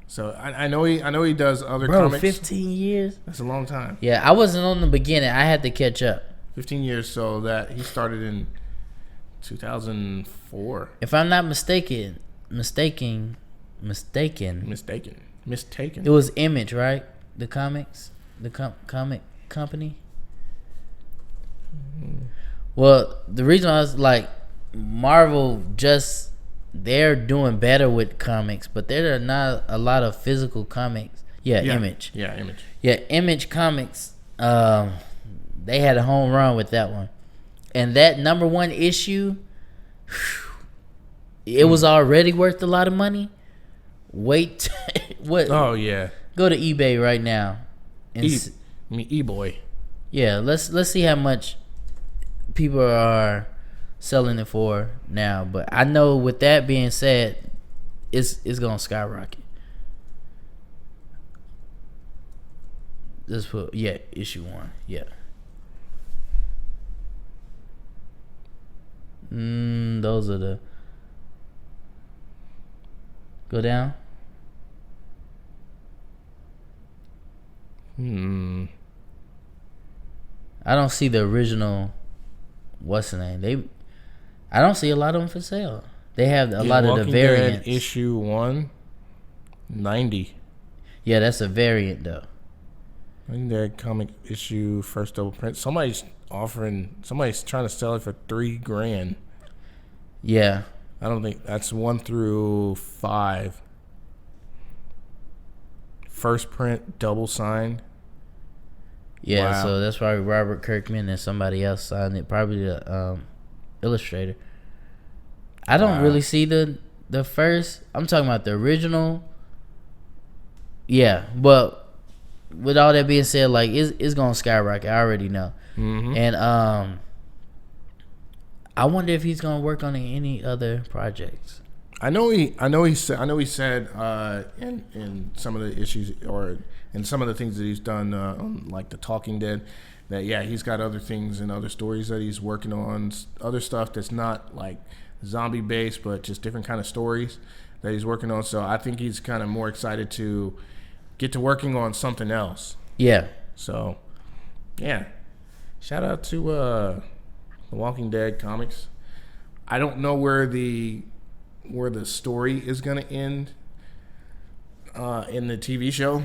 A: So I know he does other comics.
B: 15 years?
A: That's a long time.
B: Yeah, I wasn't on the beginning. I had to catch up. 15
A: years, so that he started in 2004.
B: If I'm not mistaken. It was Image, right? The comics, the comic company. Mm-hmm. Well, the reason I was like, Marvel they're doing better with comics, but there are not a lot of physical comics. Image.
A: Yeah, Image.
B: Yeah, Image Comics. They had a home run with that one. And that number 1 issue, it was already worth a lot of money. Wait, what?
A: Oh, yeah.
B: Go to eBay right now.
A: eBoy.
B: Yeah, let's see how much people are selling it for now. But I know with that being said, it's going to skyrocket. Let's put, issue 1. Yeah. Those are the go down. I don't see the original. What's the name? I don't see a lot of them for sale. They have a lot of the variants.
A: Dead issue 1, 90.
B: Yeah, that's a variant though.
A: Walking Dead comic issue first double print. Somebody's trying to sell it for $3,000.
B: Yeah.
A: I don't think that's 1 through 5. First print, double signed.
B: Yeah,
A: wow.
B: So that's probably Robert Kirkman and somebody else signed it. Probably the illustrator. I don't really see the first. I'm talking about the original. Yeah, but with all that being said, like it's gonna skyrocket. I already know.
A: Mm-hmm.
B: And I wonder if he's gonna work on any other projects.
A: I know he said in some of the issues or in some of the things that he's done on like The Talking Dead, that he's got other things and other stories that he's working on, other stuff that's not like zombie based but just different kind of stories that he's working on. So I think he's kind of more excited to get to working on something else.
B: Yeah.
A: So shout out to The Walking Dead comics. I don't know where the story is going to end in the TV show.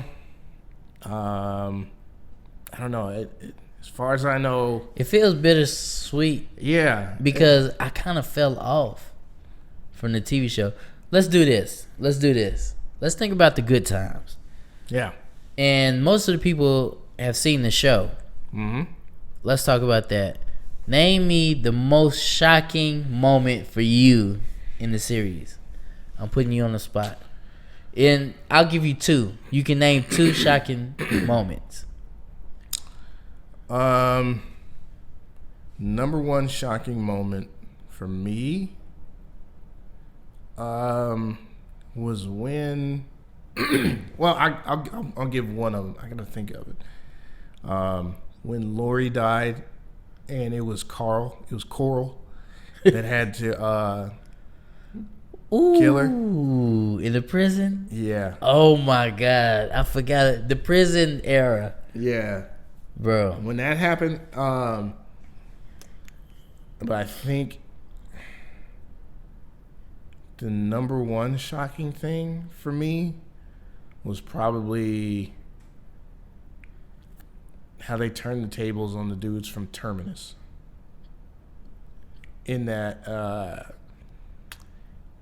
A: I don't know. As far as I know,
B: it feels bittersweet.
A: Yeah,
B: because I kind of fell off from the TV show. Let's do this. Let's think about the good times.
A: Yeah.
B: And most of the people have seen the show.
A: Mm-hmm.
B: Let's talk about that. Name me the most shocking moment for you in the series. I'm putting you on the spot. And I'll give you two. You can name two shocking moments.
A: Number one shocking moment for me was when well, I'll give one of them. I gotta think of it. When Lori died, and it was Coral that had to kill her.
B: Ooh, in the prison?
A: Yeah.
B: Oh my God, I forgot it. The prison era.
A: Yeah.
B: Bro.
A: When that happened, but I think the number one shocking thing for me was probably how they turned the tables on the dudes from Terminus. In that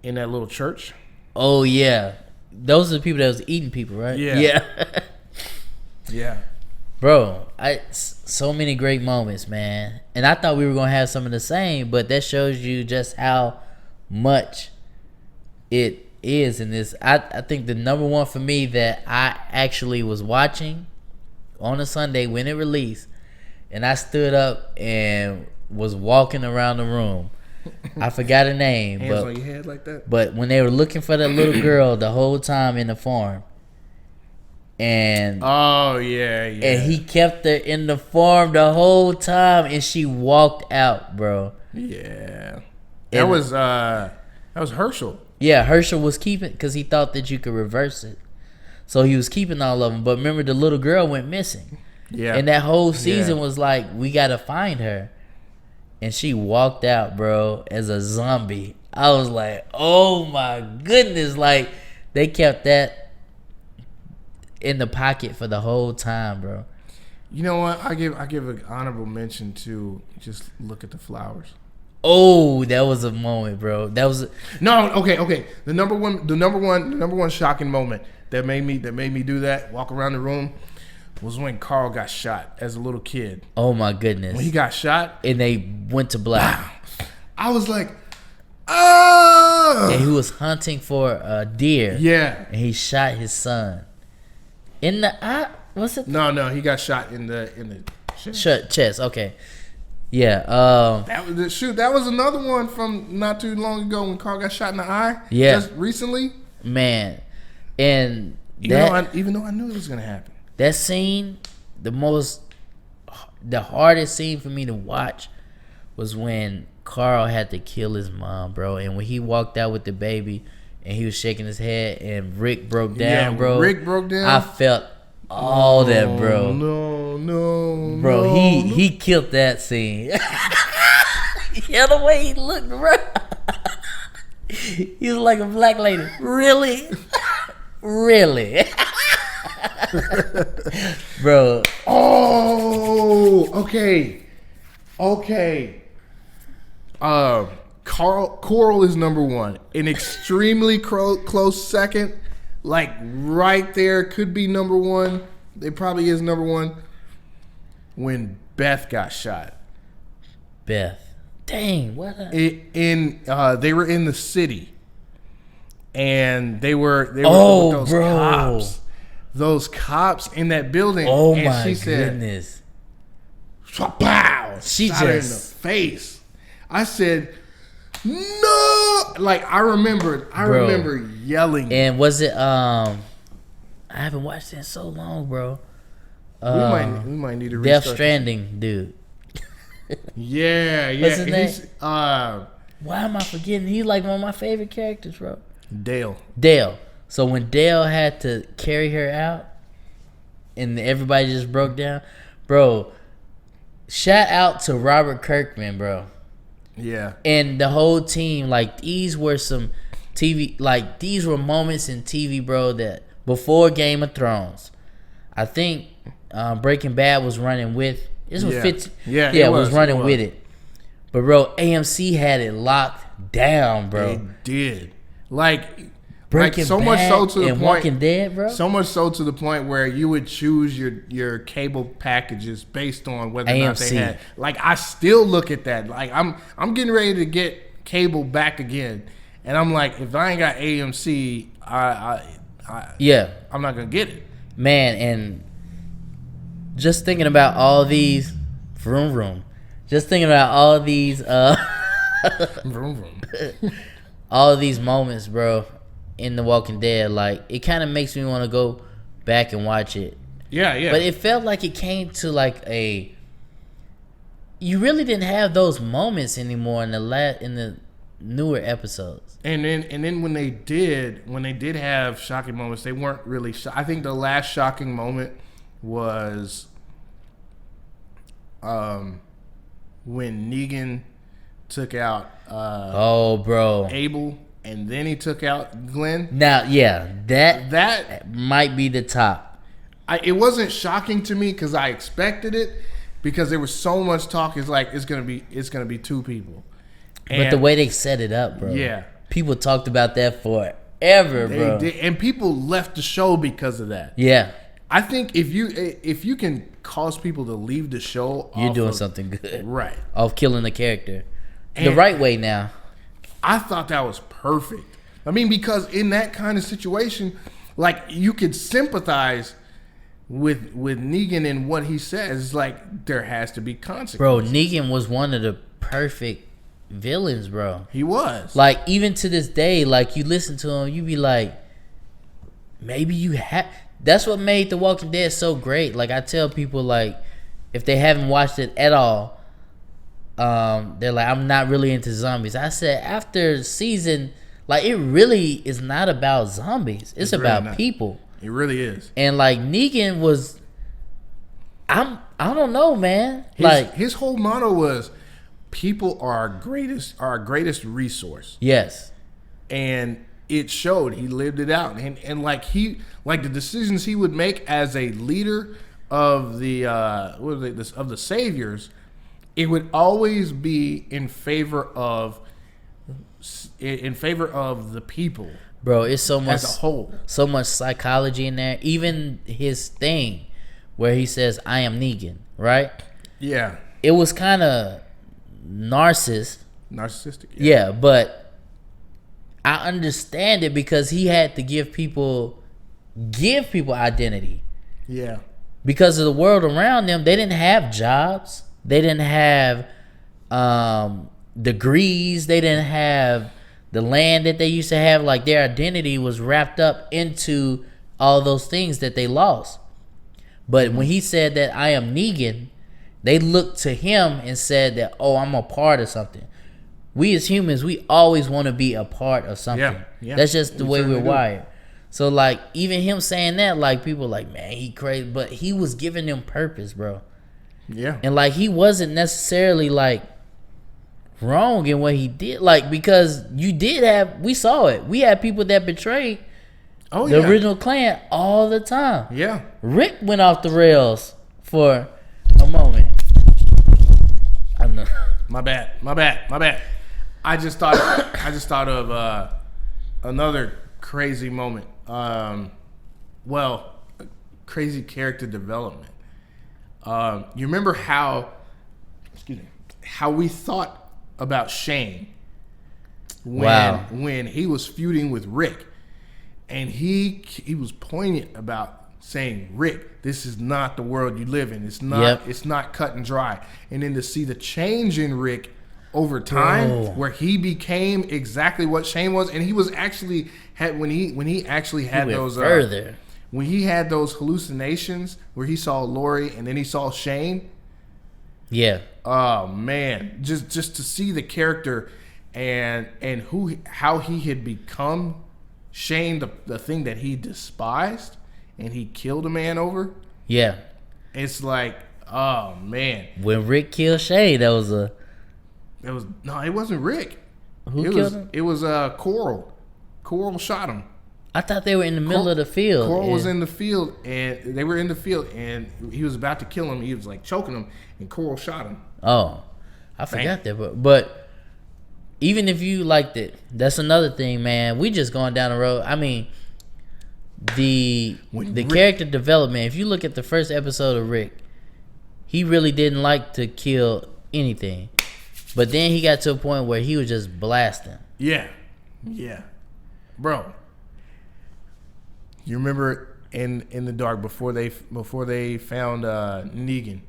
A: little church.
B: Oh yeah, those are the people that was eating people, right?
A: Yeah. Yeah.
B: Bro, so many great moments, man. And I thought we were gonna have some of the same, but that shows you just how much it is in this. I think the number one for me that I actually was watching on a Sunday when it released, and I stood up and was walking around the room. I forgot her name,
A: Hands on your head like that.
B: But when they were looking for that little girl the whole time in the farm, and
A: oh yeah,
B: and he kept her in the farm the whole time, and she walked out, bro.
A: Yeah, that was Herschel.
B: Yeah, Herschel was keeping because he thought that you could reverse it, so he was keeping all of them. But remember, the little girl went missing.
A: Yeah,
B: and that whole season was like, we gotta find her, and she walked out, bro, as a zombie. I was like, oh my goodness, like they kept that in the pocket for the whole time, bro.
A: You know what? I give an honorable mention to just look at the flowers.
B: Oh, that was a moment, bro. That was
A: okay. The number one shocking moment that made me do that, walk around the room, was when Carl got shot as a little kid.
B: Oh my goodness.
A: When he got shot
B: and they went to black.
A: I was like, oh.
B: And he was hunting for a deer.
A: Yeah.
B: And he shot his son. In the eye? What's it?
A: No, he got shot in the
B: chest. Okay. Yeah.
A: That was another one from not too long ago when Carl got shot in the eye.
B: Yeah.
A: Just recently.
B: Man. And
A: even though I knew it was gonna happen.
B: That scene, the hardest scene for me to watch was when Carl had to kill his mom, bro. And when he walked out with the baby and he was shaking his head and Rick broke down, bro.
A: Rick broke down.
B: I felt all that, bro.
A: No.
B: Bro, he killed that scene. Yeah, the way he looked, bro. He was like a black lady. Really? Really? Bro.
A: Oh, okay. Coral is number one. An extremely close second. Like right there, could be number one. It probably is number one. When Beth got shot.
B: Beth. Dang, what?
A: They were in the city. And they were with those cops. Those cops in that building.
B: Oh
A: and
B: my
A: she
B: goodness.
A: Said, pow!
B: She
A: shot her in the face. I said, no. Like, I remember yelling.
B: And was it, I haven't watched it in so long, bro.
A: We might need to restart
B: Death
A: this.
B: Stranding, dude.
A: Yeah.
B: What's his name?
A: He's,
B: Why am I forgetting? He's like one of my favorite characters, bro.
A: Dale.
B: So when Dale had to carry her out and everybody just broke down, bro, shout out to Robert Kirkman, bro.
A: Yeah.
B: And the whole team, like, these were some TV, like, these were moments in TV, bro, that before Game of Thrones, I think Breaking Bad was running with, this was 15.
A: Yeah,
B: it was running with it. But, bro, AMC had it locked down, bro.
A: They did. Like
B: Breaking
A: so
B: Bad
A: much so to the
B: and
A: point,
B: Walking Dead, bro.
A: So much so to the point where you would choose your cable packages based on whether or not they
B: AMC.
A: had. Like, I still look at that. Like, I'm getting ready to get cable back again, and I'm like, if I ain't got AMC, I'm not gonna get it.
B: Man, and just thinking about all these vroom. Just thinking about all these
A: Vroom, vroom.
B: all these moments, bro, in The Walking Dead, like, it kind of makes me want to go back and watch it.
A: Yeah.
B: But it felt like it came to like you really didn't have those moments anymore in the newer episodes.
A: And then when they did have shocking moments, they weren't really. I think the last shocking moment was when Negan took out
B: bro,
A: Abel, and then he took out Glenn.
B: Now, yeah, that
A: That
B: might be the top.
A: it wasn't shocking to me because I expected it, because there was so much talk. It's like it's gonna be two people.
B: But the way they set it up, bro.
A: Yeah.
B: People talked about that forever,
A: they
B: bro.
A: did, and people left the show because of that.
B: Yeah.
A: I think if you can cause people to leave the show,
B: You're
A: off
B: doing
A: of,
B: something good.
A: right?
B: Of killing the character. The
A: And-
B: right way now.
A: I thought that was perfect. I mean, because in that kind of situation, like, you could sympathize with Negan and what he says. It's like, there has to be consequences.
B: Bro, Negan was one of the perfect villains, bro.
A: He was.
B: Like, even to this day, like, you listen to him, you be like, maybe you have. That's what made The Walking Dead so great. Like, I tell people, like, if they haven't watched it at all, they're like, I'm not really into zombies. I said, after season, like, it really is not about zombies. It's
A: really
B: about
A: not.
B: people.
A: It really is.
B: And, like, Negan was, I don't know, man.
A: His whole motto was, people are our greatest resource.
B: Yes.
A: And it showed. He lived it out. And like the decisions he would make as a leader of the of the saviors, it would always be in favor of the people.
B: Bro, it's so much
A: as a whole.
B: So much psychology in there. Even his thing where he says, I am Negan, right?
A: Yeah.
B: It was kind of
A: narcissistic.
B: Yeah, but I understand it because he had to give people identity.
A: Yeah.
B: Because of the world around them, they didn't have jobs. They didn't have degrees. They didn't have the land that they used to have. Like, their identity was wrapped up into all those things that they lost. But when he said that I am Negan, they looked to him and said that, oh, I'm a part of something. We as humans, we always want to be a part of something.
A: Yeah.
B: That's just the way
A: certainly
B: we're
A: do.
B: wired. So, like, even him saying that, like, people are like, man, he crazy. But he was giving them purpose, bro.
A: Yeah.
B: And, like, he wasn't necessarily, like, wrong in what he did. Like, because we saw it. We had people that betrayed the original clan all the time.
A: Yeah.
B: Rick went off the rails for a moment. I know.
A: My bad. I just thought of another crazy moment. Crazy character development. You remember how we thought about Shane when he was feuding with Rick, and he was poignant about saying, Rick, this is not the world you live in. It's not cut and dry. And then to see the change in Rick over time,
B: Bro.
A: where he became exactly what Shane was, and he was actually when he actually had
B: He went
A: those
B: further.
A: when he had those hallucinations where he saw Lori and then he saw Shane.
B: Yeah.
A: Oh man, just to see the character and how he had become Shane, the thing that he despised and he killed a man over.
B: Yeah.
A: It's like, oh man.
B: When Rick killed Shay, that was a...
A: It wasn't Rick.
B: Who killed him?
A: It was Coral. Coral shot him.
B: I thought they were in the middle of the field.
A: Coral was in the field, and they were in the field, and he was about to kill him. He was like choking him, and Coral shot him.
B: Oh, I forgot that. But even if you liked it, that's another thing, man. We just going down the road. I mean, the character development. If you look at the first episode of Rick, he really didn't like to kill anything, but then he got to a point where he was just blasting.
A: Yeah, bro. You remember in the dark before they found Negan,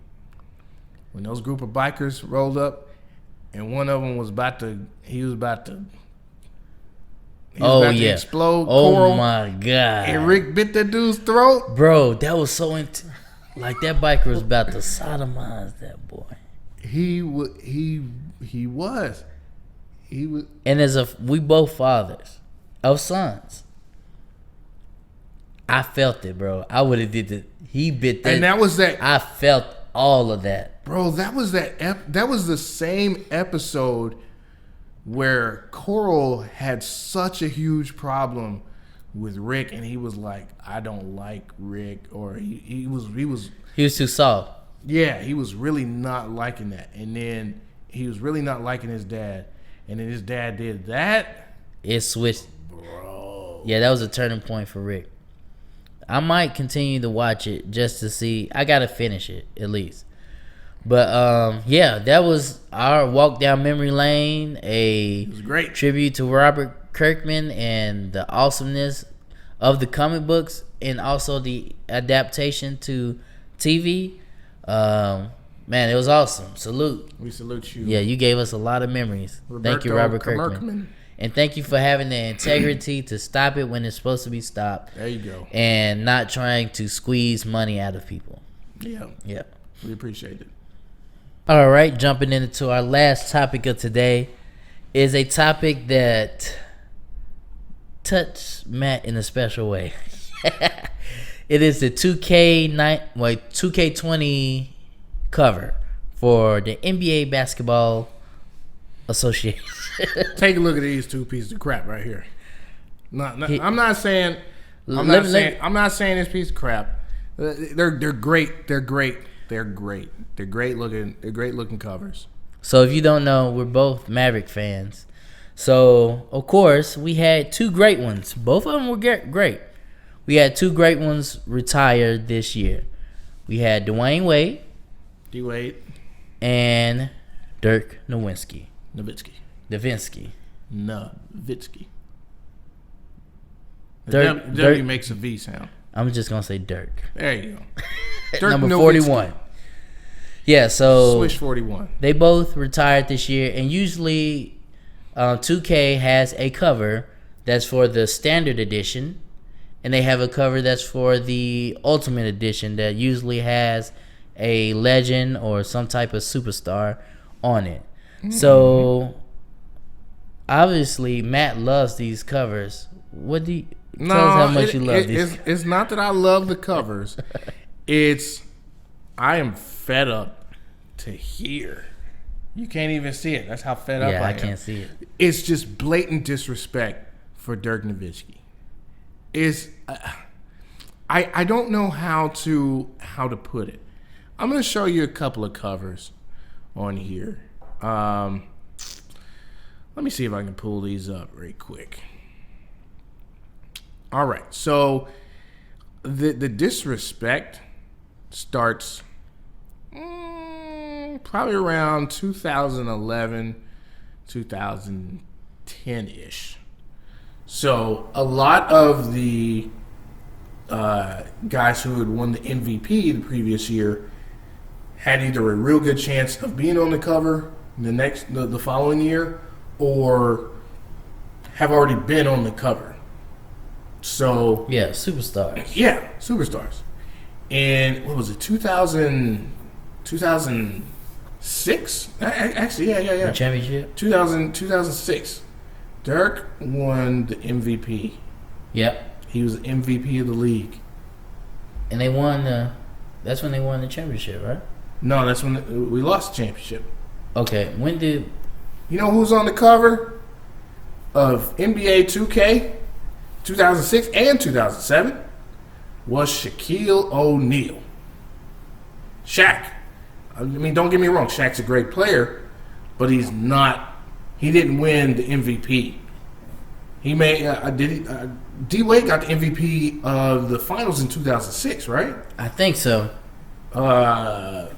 A: when those group of bikers rolled up, and one of them was about to explode.
B: Oh
A: Coral,
B: my god!
A: and Rick bit that dude's throat.
B: Bro, that was so like that biker was about to sodomize that boy.
A: He was.
B: And we both fathers of sons. I felt it, bro. I would have did it. He bit that.
A: And that was that.
B: I felt all of that.
A: Bro, that was that was the same episode where Coral had such a huge problem with Rick, and he was like, I don't like Rick, or he was
B: too soft.
A: Yeah, he was really not liking that. And then he was really not liking his dad. And then his dad did that.
B: It switched.
A: Bro.
B: Yeah, that was a turning point for Rick. I might continue to watch it just to see. I gotta finish it at least. But yeah, that was our walk down memory lane. It was
A: great
B: tribute to Robert Kirkman and the awesomeness of the comic books, and also the adaptation to TV. Man, it was awesome. Salute.
A: We salute you.
B: Yeah, you gave us a lot of memories. Thank you, Robert Kirkman. And thank you for having the integrity to stop it when it's supposed to be stopped.
A: There you go.
B: And not trying to squeeze money out of people.
A: Yeah.
B: Yeah.
A: We appreciate it.
B: All right, jumping into our last topic of today is a topic that touched Matt in a special way. It is the 2K20 cover for the NBA Basketball Association.
A: Take a look at these two pieces of crap right here. I'm not saying this piece of crap. They're great. They're great. They're great. They're great looking covers.
B: So if you don't know, we're both Maverick fans. So of course we had two great ones. Both of them were great. We had two great ones retired this year. We had Dwayne Wade.
A: D-Wade.
B: And Dirk Nowitzki.
A: Nowitzki. Dirk makes a V sound.
B: I'm just going to say Dirk.
A: There you go. Dirk
B: Number
A: Nowitzki.
B: 41. Yeah, so
A: Swish 41.
B: They both retired this year, and usually 2K has a cover that's for the standard edition, and they have a cover that's for the ultimate edition that usually has a legend or some type of superstar on it. Mm-hmm. So obviously Matt loves these covers. What do you tell us how much you love these?
A: It's not that I love the covers. I am fed up to here. You can't even see it. That's how fed up I am.
B: Yeah, I can't see it.
A: It's just blatant disrespect for Dirk Nowitzki. I don't know how to put it. I'm going to show you a couple of covers on here. Let me see if I can pull these up right quick. All right, so the disrespect starts probably around 2011, 2010-ish. So a lot of the guys who had won the MVP the previous year had either a real good chance of being on the cover the following year, or have already been on the cover. So
B: Yeah, superstars.
A: yeah, superstars. And what was it, 2006? Actually, yeah.
B: The championship.
A: 2006. Dirk won the MVP.
B: Yep.
A: He was MVP of the league.
B: And they won that's when they won the championship, right?
A: No, that's when we lost the championship.
B: Okay. When did
A: You know who's on the cover of NBA 2K 2006 and 2007? Was Shaquille O'Neal. Shaq. I mean, don't get me wrong. Shaq's a great player, but he's not. He didn't win the MVP. He made. D Wade got the MVP of the finals in 2006, right?
B: I think so.
A: For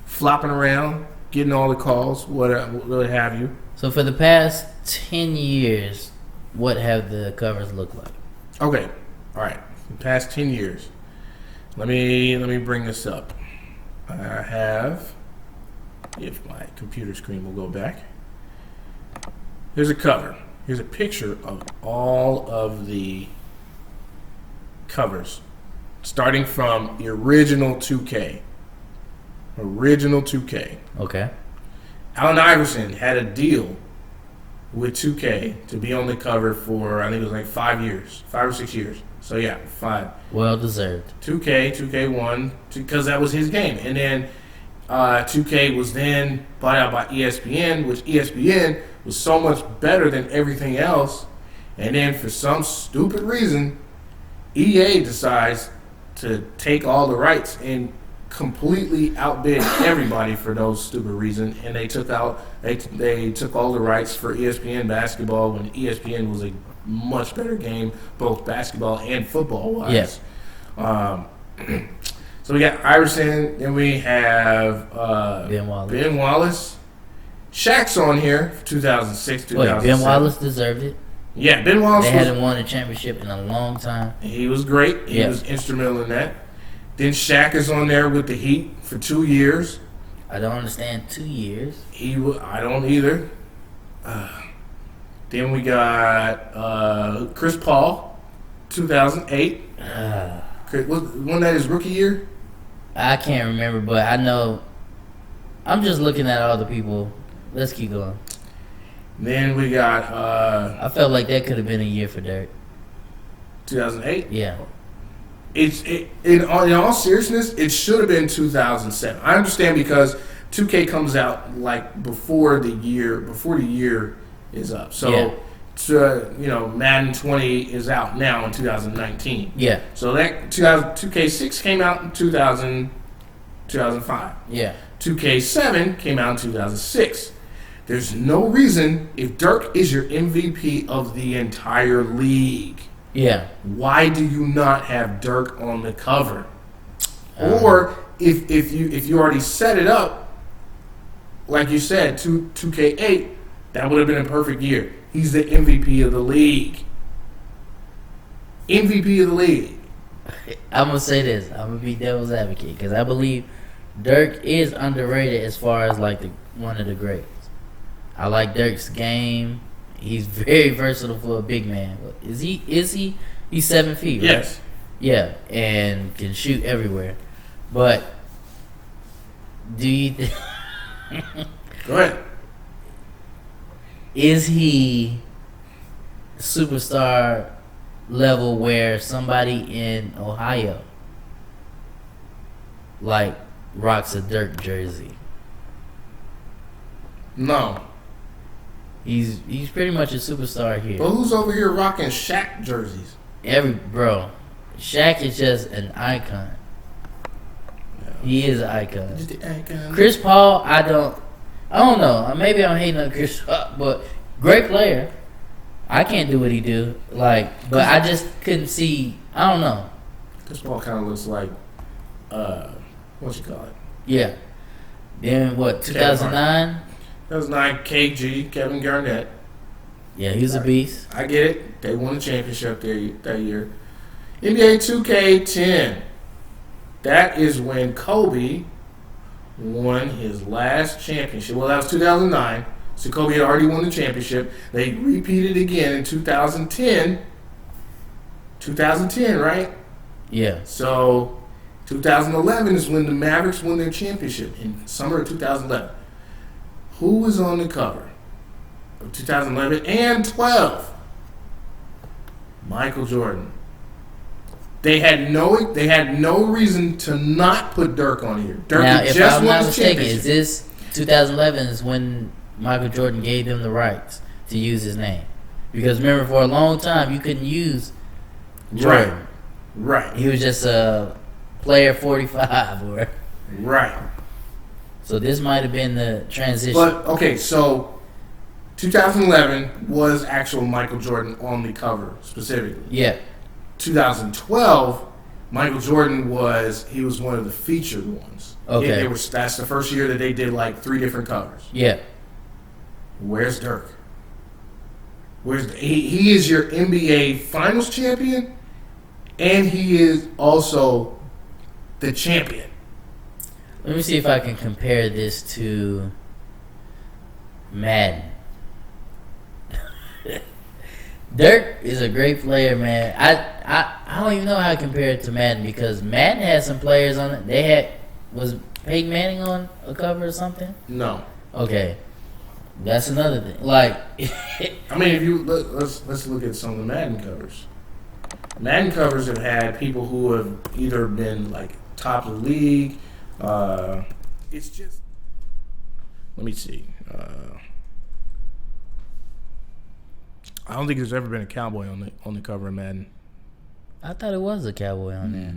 A: flopping around, getting all the calls, what have you.
B: So for the past 10 years, what have the covers looked like?
A: Okay, all right. The past 10 years. Let me bring this up. I have, if my computer screen will go back. Here's a cover. Here's a picture of all of the covers, starting from the original 2K. Original 2K.
B: Okay.
A: Allen Iverson had a deal with 2K to be on the cover for, I think it was like 5 years, 5 or 6 years. So yeah, 5.
B: Well deserved.
A: 2K won because that was his game. And then 2K was then bought out by ESPN, which ESPN was so much better than everything else. And then for some stupid reason, EA decides to take all the rights and completely outbid everybody for those stupid reasons. And they took all the rights for ESPN basketball when ESPN was a much better game, both basketball and football wise.
B: Yeah.
A: So we got Iverson, then we have Ben Wallace. Shaq's on here for 2006, 2007.
B: Wait, Ben Wallace deserved it.
A: Yeah, Ben Wallace.
B: They hadn't won a championship in a long time.
A: He was great. He was instrumental in that. Then Shaq is on there with the Heat for 2 years.
B: I don't understand 2 years.
A: I don't either. Then we got Chris Paul, 2008. Wasn't that his rookie year?
B: I can't remember, but I know. I'm just looking at all the people. Let's keep going.
A: Then we got.
B: I felt like that could have been a year for Dirk.
A: 2008.
B: Yeah.
A: In all seriousness, it should have been 2007. I understand because 2K comes out like before the year is up. So, Madden 20 is out now in 2019.
B: Yeah.
A: So that 2K6 came out in 2005.
B: Yeah.
A: 2K7 came out in 2006. There's no reason, if Dirk is your MVP of the entire league,
B: yeah,
A: why do you not have Dirk on the cover? Or if you already set it up, like you said, 2K8, that would have been a perfect year. He's the MVP of the league. MVP of the league.
B: I'm going to say this. I'm going to be devil's advocate because I believe Dirk is underrated as far as like one of the greats. I like Dirk's game. He's very versatile for a big man. Is he? He's 7 feet, right?
A: Yes.
B: Yeah, and can shoot everywhere. But do you
A: Go ahead.
B: Is he superstar level where somebody in Ohio like rocks a Dirk jersey?
A: No.
B: He's pretty much a superstar here.
A: But who's over here rocking Shaq jerseys?
B: Shaq is just an icon.
A: Yeah.
B: He is an icon.
A: Just the icon.
B: Chris Paul, I don't know. Maybe I'm hating on Chris Paul, but great player. I can't do what he do. But I just couldn't see. I don't know.
A: Chris Paul kind of looks like, what you call it?
B: Yeah. Then what? 2009.
A: That was 9 KG, Kevin Garnett.
B: Yeah, he's a beast.
A: I get it. They won the championship that year. NBA 2K10. That is when Kobe won his last championship. Well, that was 2009. So Kobe had already won the championship. They repeated again in 2010. 2010, right?
B: Yeah.
A: So 2011 is when the Mavericks won their championship in summer of 2011. Who was on the cover of 2011 and 12? Michael Jordan. They had no reason to not put Dirk on here. Dirk
B: Now,
A: had
B: if
A: just
B: I'm
A: won
B: not
A: the
B: mistaken,
A: championship.
B: is this 2011 is when Michael Jordan gave them the rights to use his name? Because remember, for a long time, you couldn't use Jordan.
A: Right.
B: He was just a player 45, or
A: Right.
B: so this might have been the transition.
A: But okay, so 2011 was actual Michael Jordan on the cover specifically.
B: Yeah.
A: 2012, Michael Jordan was one of the featured ones.
B: Okay.
A: That's the first year that they did like 3 different covers.
B: Yeah.
A: Where's Dirk? He is your NBA Finals champion, and he is also the champion.
B: Let me see if I can compare this to Madden. Dirk is a great player, man. I don't even know how to compare it to Madden, because Madden had some players on it. Was Peyton Manning on a cover or something?
A: No.
B: Okay, that's another thing. Like,
A: I mean, if you let's look at some of the Madden covers. Madden covers have had people who have either been like top of the league. It's just, let me see. I don't think there's ever been a cowboy on the cover of Madden.
B: I thought it was a cowboy on there.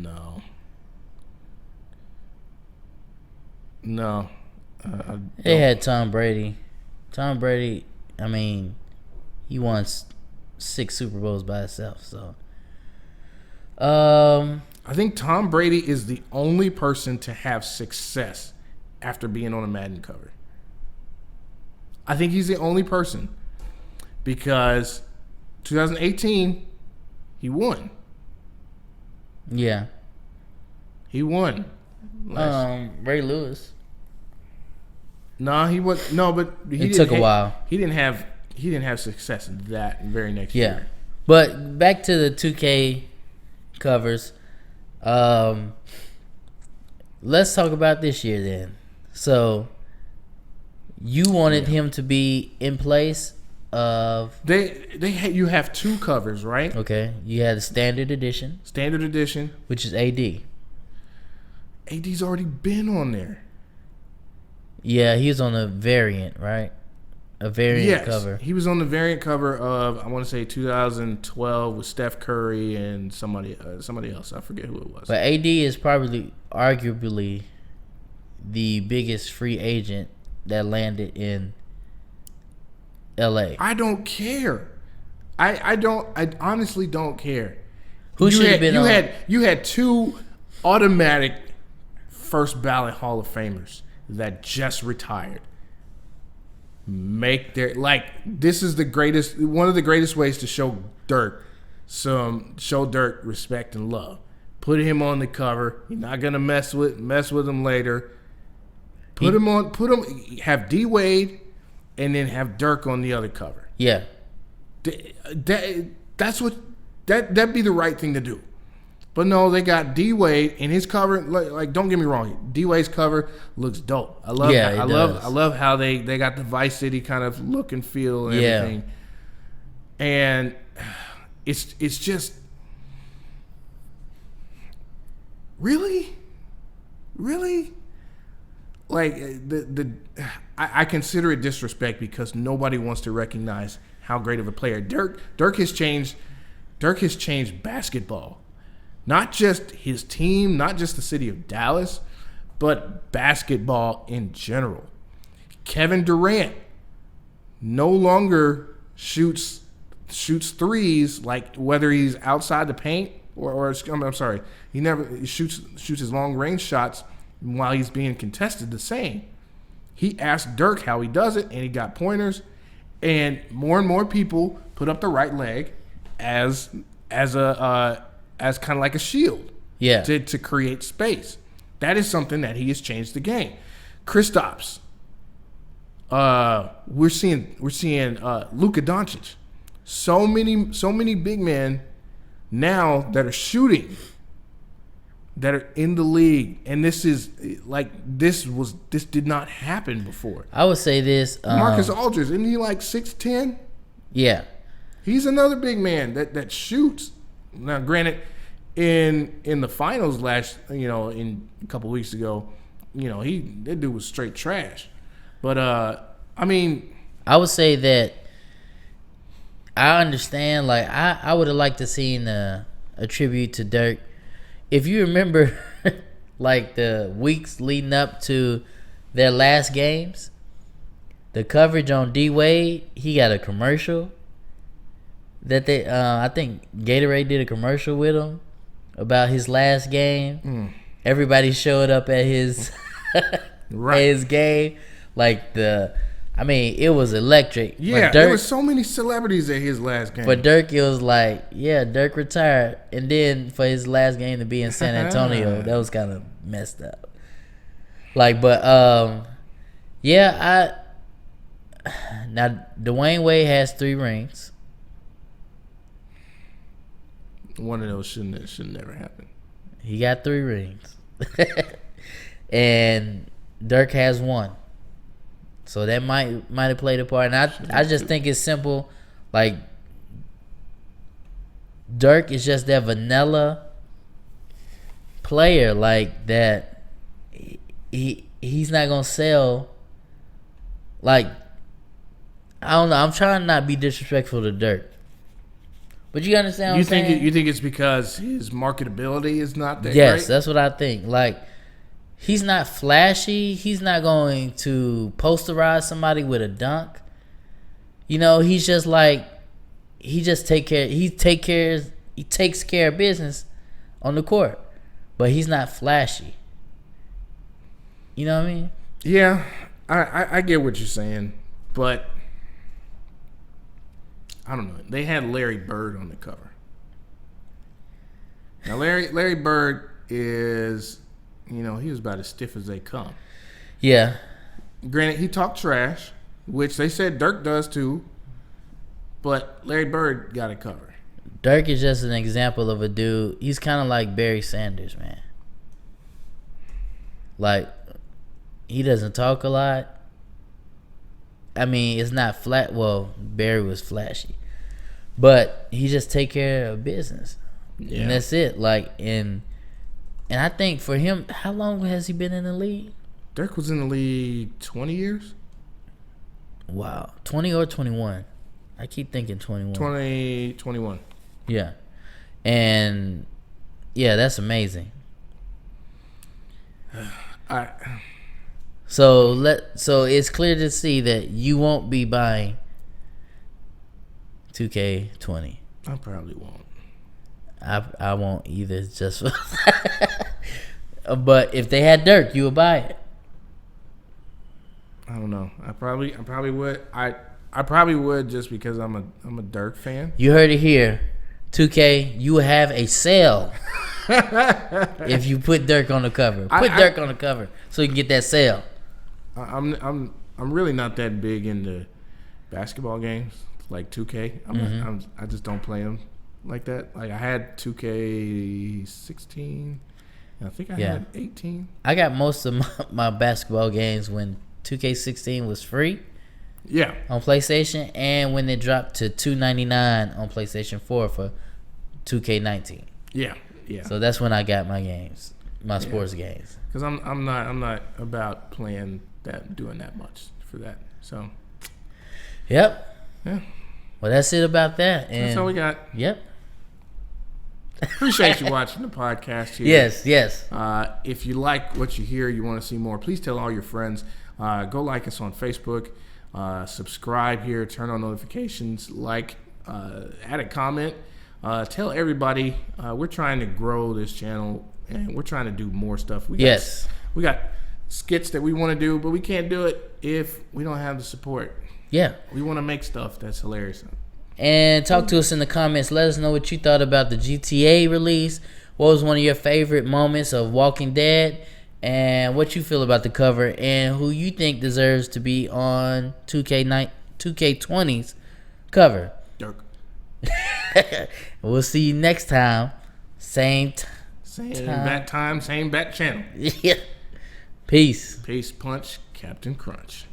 A: No.
B: They had Tom Brady. Tom Brady, I mean, he won 6 Super Bowls by himself. So,
A: I think Tom Brady is the only person to have success after being on a Madden cover. I think he's the only person, because 2018 he won.
B: Yeah.
A: He won.
B: Ray Lewis.
A: No, he was no, but
B: It took a while.
A: He didn't have success that very next
B: Yeah.
A: year.
B: But back to the 2K covers. Let's talk about this year then. So, you wanted him to be in place of
A: you have 2 covers, right?
B: Okay, you had the standard edition,
A: which
B: is AD.
A: AD's already been on there.
B: Yeah, he was on a variant, right? A variant cover.
A: He was on the variant cover of, I want to say 2012 with Steph Curry and somebody else. I forget who it was.
B: But AD is probably arguably the biggest free agent that landed in LA.
A: I don't care. I honestly don't care.
B: Who should have been on?
A: You had 2 automatic first ballot Hall of Famers that just retired. This is one of the greatest ways to show Dirk respect and love. Put him on the cover. You're not gonna mess with him later. Have D Wade, and then have Dirk on the other cover.
B: Yeah.
A: That'd be the right thing to do. But no, they got D Wade, and his cover. Like, don't get me wrong, D Wade's cover looks dope. I love how they got the Vice City kind of look and feel and everything. And it's just really like I consider it disrespect, because nobody wants to recognize how great of a player Dirk has changed. Dirk has changed basketball. Not just his team, not just the city of Dallas, but basketball in general. Kevin Durant no longer shoots threes, like whether he's outside the paint or I'm sorry, he never shoots his long range shots while he's being contested the same. He asked Dirk how he does it, and he got pointers, and more people put up the right leg as kind of like a shield, to create space. That is something that he has changed the game. Kristaps. We're seeing Luka Doncic. So many big men now that are shooting, that are in the league, and this did not happen before.
B: I would say this.
A: Marcus Aldridge, isn't he like 6'10"?
B: Yeah.
A: He's another big man that shoots. Now, granted, in the finals in a couple weeks ago, that dude was straight trash. But I
B: would say that I understand. Like I would have liked to seen a tribute to Dirk. If you remember, like the weeks leading up to their last games, the coverage on D Wade, he got a commercial that they I think Gatorade did a commercial with him about his last game. Everybody showed up at his
A: right.
B: at his game. Like it was electric.
A: Yeah, there were so many celebrities at his last game.
B: For Dirk, it was like, Dirk retired, and then for his last game to be in San Antonio, that was kind of messed up. Like, but now Dwayne Wade has 3 rings.
A: One of those should never happen.
B: He got 3 rings, and Dirk has 1. So that might have played a part. And I just think it's simple. Like, Dirk is just that vanilla player, like that. He's not gonna sell. Like, I don't know. I'm trying to not be disrespectful to Dirk, but you understand what I'm saying?
A: You think it's because his marketability is not that
B: Yes,
A: great?
B: That's what I think. Like, he's not flashy. He's not going to posterize somebody with a dunk. He's just like, he takes care of business on the court, but he's not flashy. You know what I mean?
A: Yeah, I get what you're saying, but I don't know. They had Larry Bird on the cover. Now Larry Bird is, he was about as stiff as they come.
B: Yeah.
A: Granted, he talked trash, which they said Dirk does too, but Larry Bird got it covered.
B: Dirk is just an example of a dude. He's kind of like Barry Sanders, man. Like, he doesn't talk a lot. It's not flat. Well, Barry was flashy, but he just take care of business, and that's it. Like, and I think for him, how long has he been in the league?
A: Dirk was in the league 20 years.
B: Wow, 20 or 21? I keep thinking 21.
A: 21.
B: Yeah, and that's amazing. So it's clear to see that you won't be buying 2K20.
A: I probably won't.
B: I won't either. Just but if they had Dirk, you would buy it.
A: I don't know. I probably would. I probably would just because I'm a Dirk fan.
B: You heard it here. 2K, you have a sale if you put Dirk on the cover. Put Dirk on the cover so you can get that sale.
A: I'm really not that big into basketball games like 2K. I just don't play them like that. Like, I had 2K16. I think I had 18.
B: I got most of my basketball games when 2K16 was free.
A: Yeah.
B: On PlayStation, and when it dropped to $2.99 on PlayStation 4 for 2K19.
A: Yeah.
B: So that's when I got my games, my sports games.
A: Because I'm not about doing that much for that. So.
B: Yep.
A: Yeah.
B: Well, that's it about that. And
A: that's all we got.
B: Yep.
A: Appreciate you watching the podcast here.
B: Yes.
A: If you like what you hear, you want to see more, please tell all your friends. Go like us on Facebook. Subscribe here. Turn on notifications. Add a comment. Tell everybody. We're trying to grow this channel, and we're trying to do more stuff. We got skits that we want to do, but we can't do it if we don't have the support.
B: Yeah.
A: We want to make stuff that's hilarious.
B: And talk to us in the comments. Let us know what you thought about the GTA release. What was one of your favorite moments of Walking Dead? and what you feel about the cover, and who you think deserves to be on 2K20's cover.
A: Dirk.
B: We'll see you next time. Same
A: bat time, same bat channel.
B: Yeah. Peace.
A: Peace, punch, Captain Crunch.